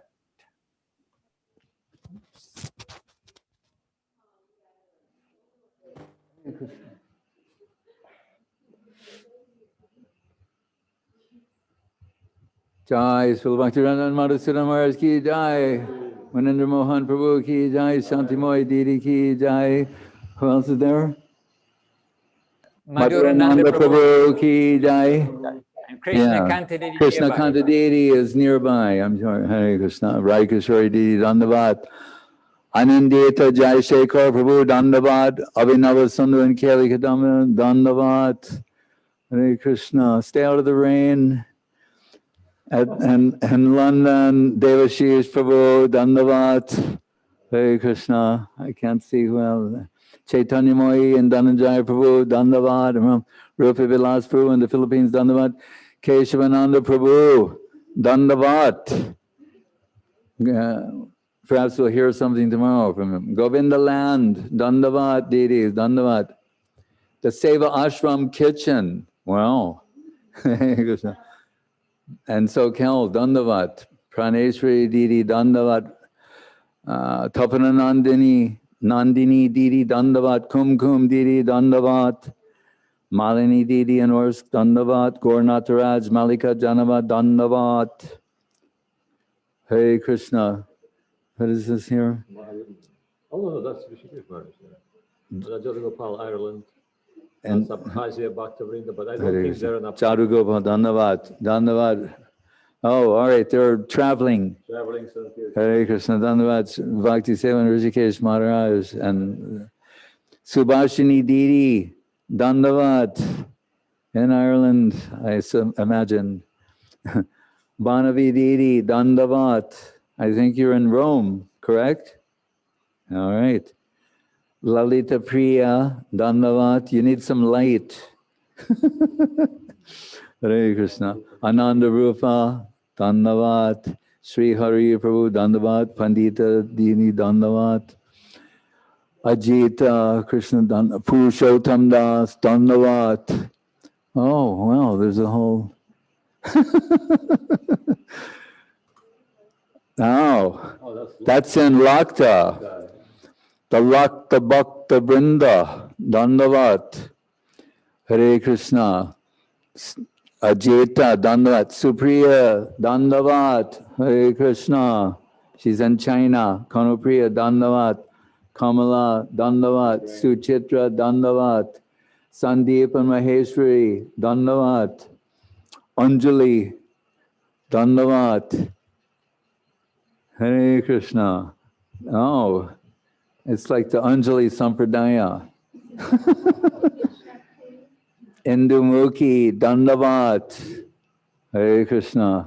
Jai Srila Bhakti Ranjan Madhusudan Maharaj ki jai, Manindra Mohan Prabhu ki jai, Shanti Moy Didi ki jai, Who else is there? Madhurananda Madhurananda Prabhu Prabhu ki jai. and Krishna Yeah. Kanta Didi Krishna nearby. Kanta Didi is nearby. I'm sorry. Hare Krishna. Rai Kishori Didi Dandavat. Anindita Jai Shekhar Prabhu Dandavat. Abhinava Sundar and Keli Kadama Dandavat. Hare Krishna. Stay out of the rain. And London, Devashish Prabhu Dandavat. Hare Krishna. I can't see who else. Chaitanya Mohi and Dhananjaya Prabhu Dandavat. Rupa Vilas Prabhu in the Philippines Dandavat. Keshavananda Prabhu Dandavat. Perhaps we'll hear something tomorrow from him. Govinda Land, Dandavat, Didi, Dandavat. The Seva Ashram Kitchen, wow. And SoCal, Dandavat. Praneshwari Didi, Dandavat. Tapana Nandini Didi, Dandavat. Kum Didi, Dandavat. Malini Didi and Orsk, Dandavat. Gaurnataraj, Malika Janavat, Dandavat. Hare Krishna. What is this here? Oh, no, that's Rishikesh Maharaj. Rajagopal, Ireland. And that's Abkhazia, Bhaktavrinda, but I don't think they're enough. Charugopal, Dandavat, Dandavat. Oh, all right, they're traveling. Traveling. Hare Krishna, Dandavat, Bhakti Sevan, Rishikesh Maharaj, and Subhashini Didi, Dandavat, in Ireland, I imagine. Banavi Didi, Dandavat. I think you're in Rome, correct? All right. Lalita Priya, Dandavat. You need some light. Hare Krishna. Ananda Rupa, Dandavat. Sri Hari Prabhu, Dandavat. Pandita Dini, Dandavat. Ajita Krishna, Purushottam Das, Dandavat. Oh, well, there's a whole... Oh, that's in Lakta. The Lakta Bhakta Vrinda, Dandavat. Hare Krishna. Ajita, Dandavat. Supriya, Dandavat. Hare Krishna. She's in China. Kanupriya, Dandavat. Kamala, Dandavat. Suchitra, Dandavat. Sandeep and Maheshwari, Dandavat. Anjali, Dandavat. Hare Krishna. Oh, it's like the Anjali Sampradaya. Indumukhi, Dandavat. Hare Krishna.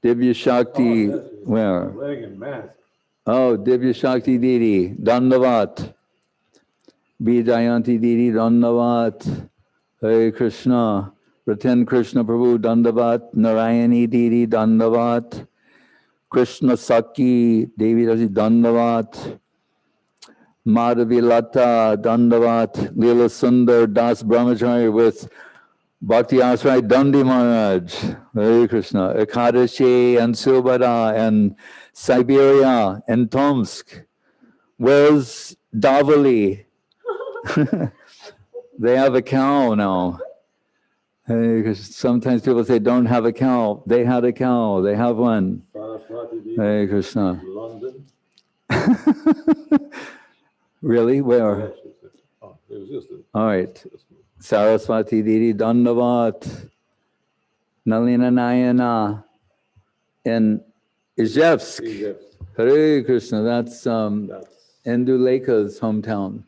Divya Shakti, where? Wearing a mask. Oh, Divya Shakti Didi, Dandavat. Bijayanti Didi, Dandavat. Hare Krishna. Ratan Krishna Prabhu, Dandavat. Narayani Didi, Dandavat. Krishna Saki, Devi Rasi, Dandavat. Madhavi Lata, Dandavat. Leela Sundar Das Brahmachari with Bhakti Asrai Dandi Maharaj. Hare Krishna. Ekadashi and Subhada and Siberia and Tomsk. Where's Davali? They have a cow now. Hey, sometimes people say don't have a cow. They had a cow. They have one. Hey Krishna. London. Really? Where? Oh, it was just all right. Saraswati Didi Dandavat. Nalina Nayana in Izhevsk. Hare Krishna. That's Induleka's hometown.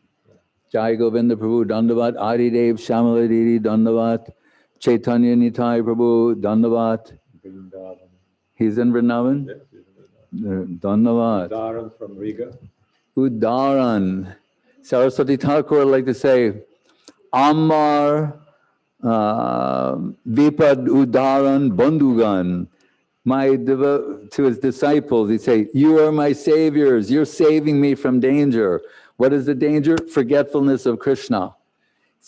Jai Govinda Prabhu Dandavat. Adidev Shamala Didi Dandavat. Chaitanya Nitai Prabhu, Dandavat. He's in Vrindavan? Yes, he's in Vrindavan. Dandavat. Udaran from Riga. Udaran. Saraswati Thakur would like to say, Amar Vipad Udaran Bandhugan. To his disciples, he'd say, you are my saviors. You're saving me from danger. What is the danger? Forgetfulness of Krishna.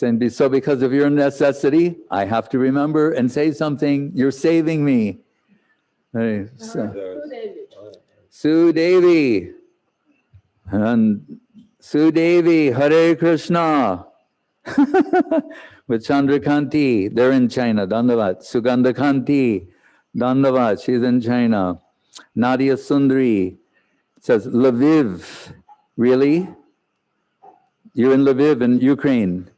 And so because of your necessity, I have to remember and say something. You're saving me. Hey, Sudevi. And Sudevi, Hare Krishna. With Chandrakanti, they're in China, Dandavat. Sugandhakanti, Dandavat, she's in China. Nadia Sundari, it says Lviv. Really? You're in Lviv in Ukraine.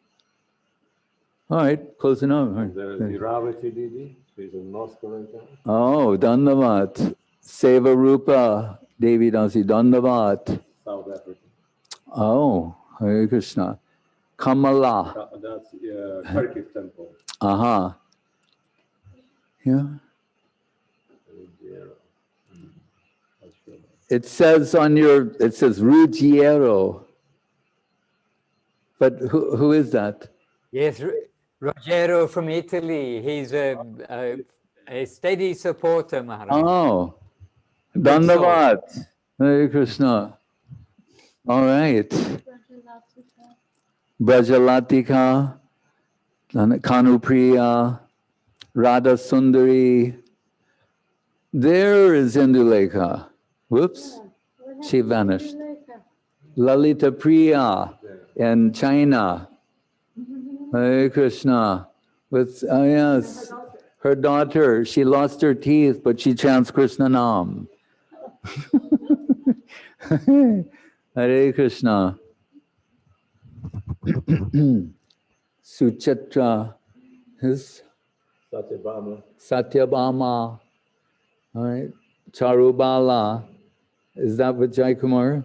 All right, close enough. All right. There's Iravati Didi. She's in Moscow right now. Oh, Dandavat. Seva Rupa Devi Dasi Dandavat. South Africa. Oh, Hare Krishna. Kamala. That's Kharkiv temple. Aha. Yeah. It says on your, it says Ruggiero. But who is that? Yes, Rogero from Italy. He's a steady supporter, Maharaj. Oh, Dandavat. Hare Krishna. All right. Brajalatika, Kanupriya, Radha Sundari. There is Indulekha. Whoops, she vanished. Lalita Priya in China. Hare Krishna. With, oh yes, her daughter, she lost her teeth, but she chants Krishna Nam. Hare Krishna. Suchitra, his Satyabhama, all right, Charubala, is that Vijay Kumar?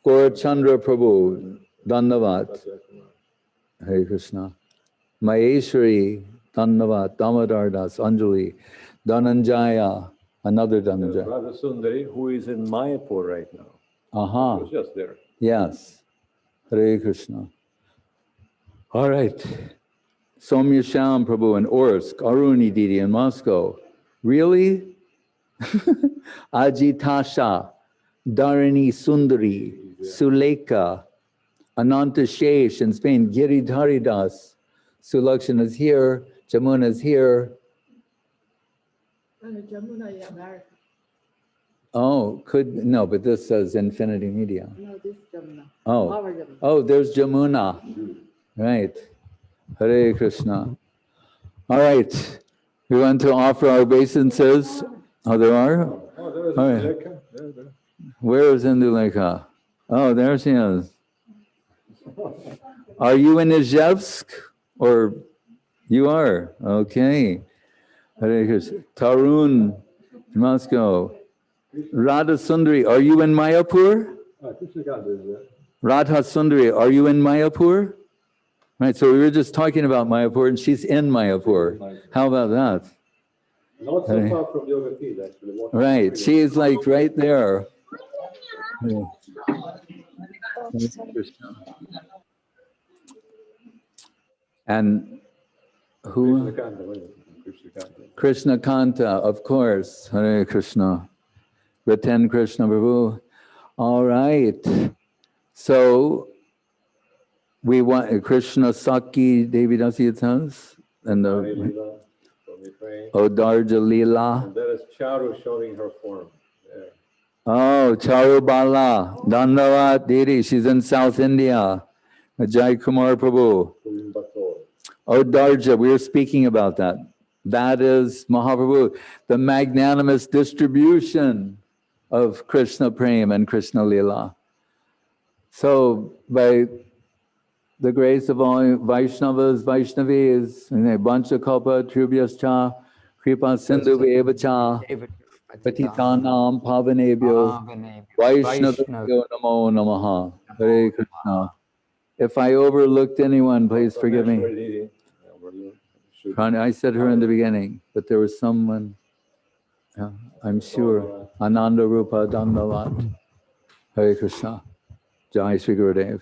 Gaurachandra Prabhu, Dandavat. Hare Krishna. Maheshwari, Dandavat, Damodar Das, Anjali, Dhananjaya, another Dhananjaya. Radha Sundari, who is in Mayapur right now. Aha. She was just there. Yes. Hare Krishna. All right. Somya Sham Prabhu in Orsk, Aruni Didi in Moscow. Really? Ajitasha, Dharini Sundari, Suleka, Ananta Shesh in Spain, Giridhari Das. Sulakshan is here, Jamuna is here. Jamuna in America. Oh, no, but this says Infinity Media. No, this Jamuna. Oh, Our Jamuna. oh, there's Jamuna. Right. Hare Krishna. All right. We want to offer our obeisances. Oh, there are? Oh, there is All right. Indulekha. There. Where is Indulekha? Oh, there she is. Are you in Izhevsk? Or you are? Okay. Hare Krishna. Tarun, Moscow. Radha Sundari, are you in Mayapur? Radha Sundari, are you in Mayapur? Right, so we were just talking about Mayapur and she's in Mayapur. How about that? Not so far from Yogapitha, actually. Right, she is like right there. And who? Krishna Kanta, of course. Hare Krishna. Ratan Krishna Prabhu. All right. So we want Krishna Saki Devi Dasi and the Odarja Leela. And there is Charu showing her form. There. Oh, Charu Bala, Dandavat Didi, she's in South India. Jai Kumar Prabhu. Odarja, we were speaking about that. That is Mahaprabhu, the magnanimous distribution of Krishna Prem and Krishna Leela. So by the grace of all Vaishnavas, Vaishnavis, Vancha Kalpa, Trubhyascha, Kripa Sindhu Evacha, Patitanam Pavanebhyo, Vaishnavyo Namo Namaha. Hare Krishna. If I overlooked anyone, please forgive me. I said her in the beginning, but there was someone, I'm sure, Ananda Rupa Dandavat. Hare Krishna. Jai Sri Gurudev.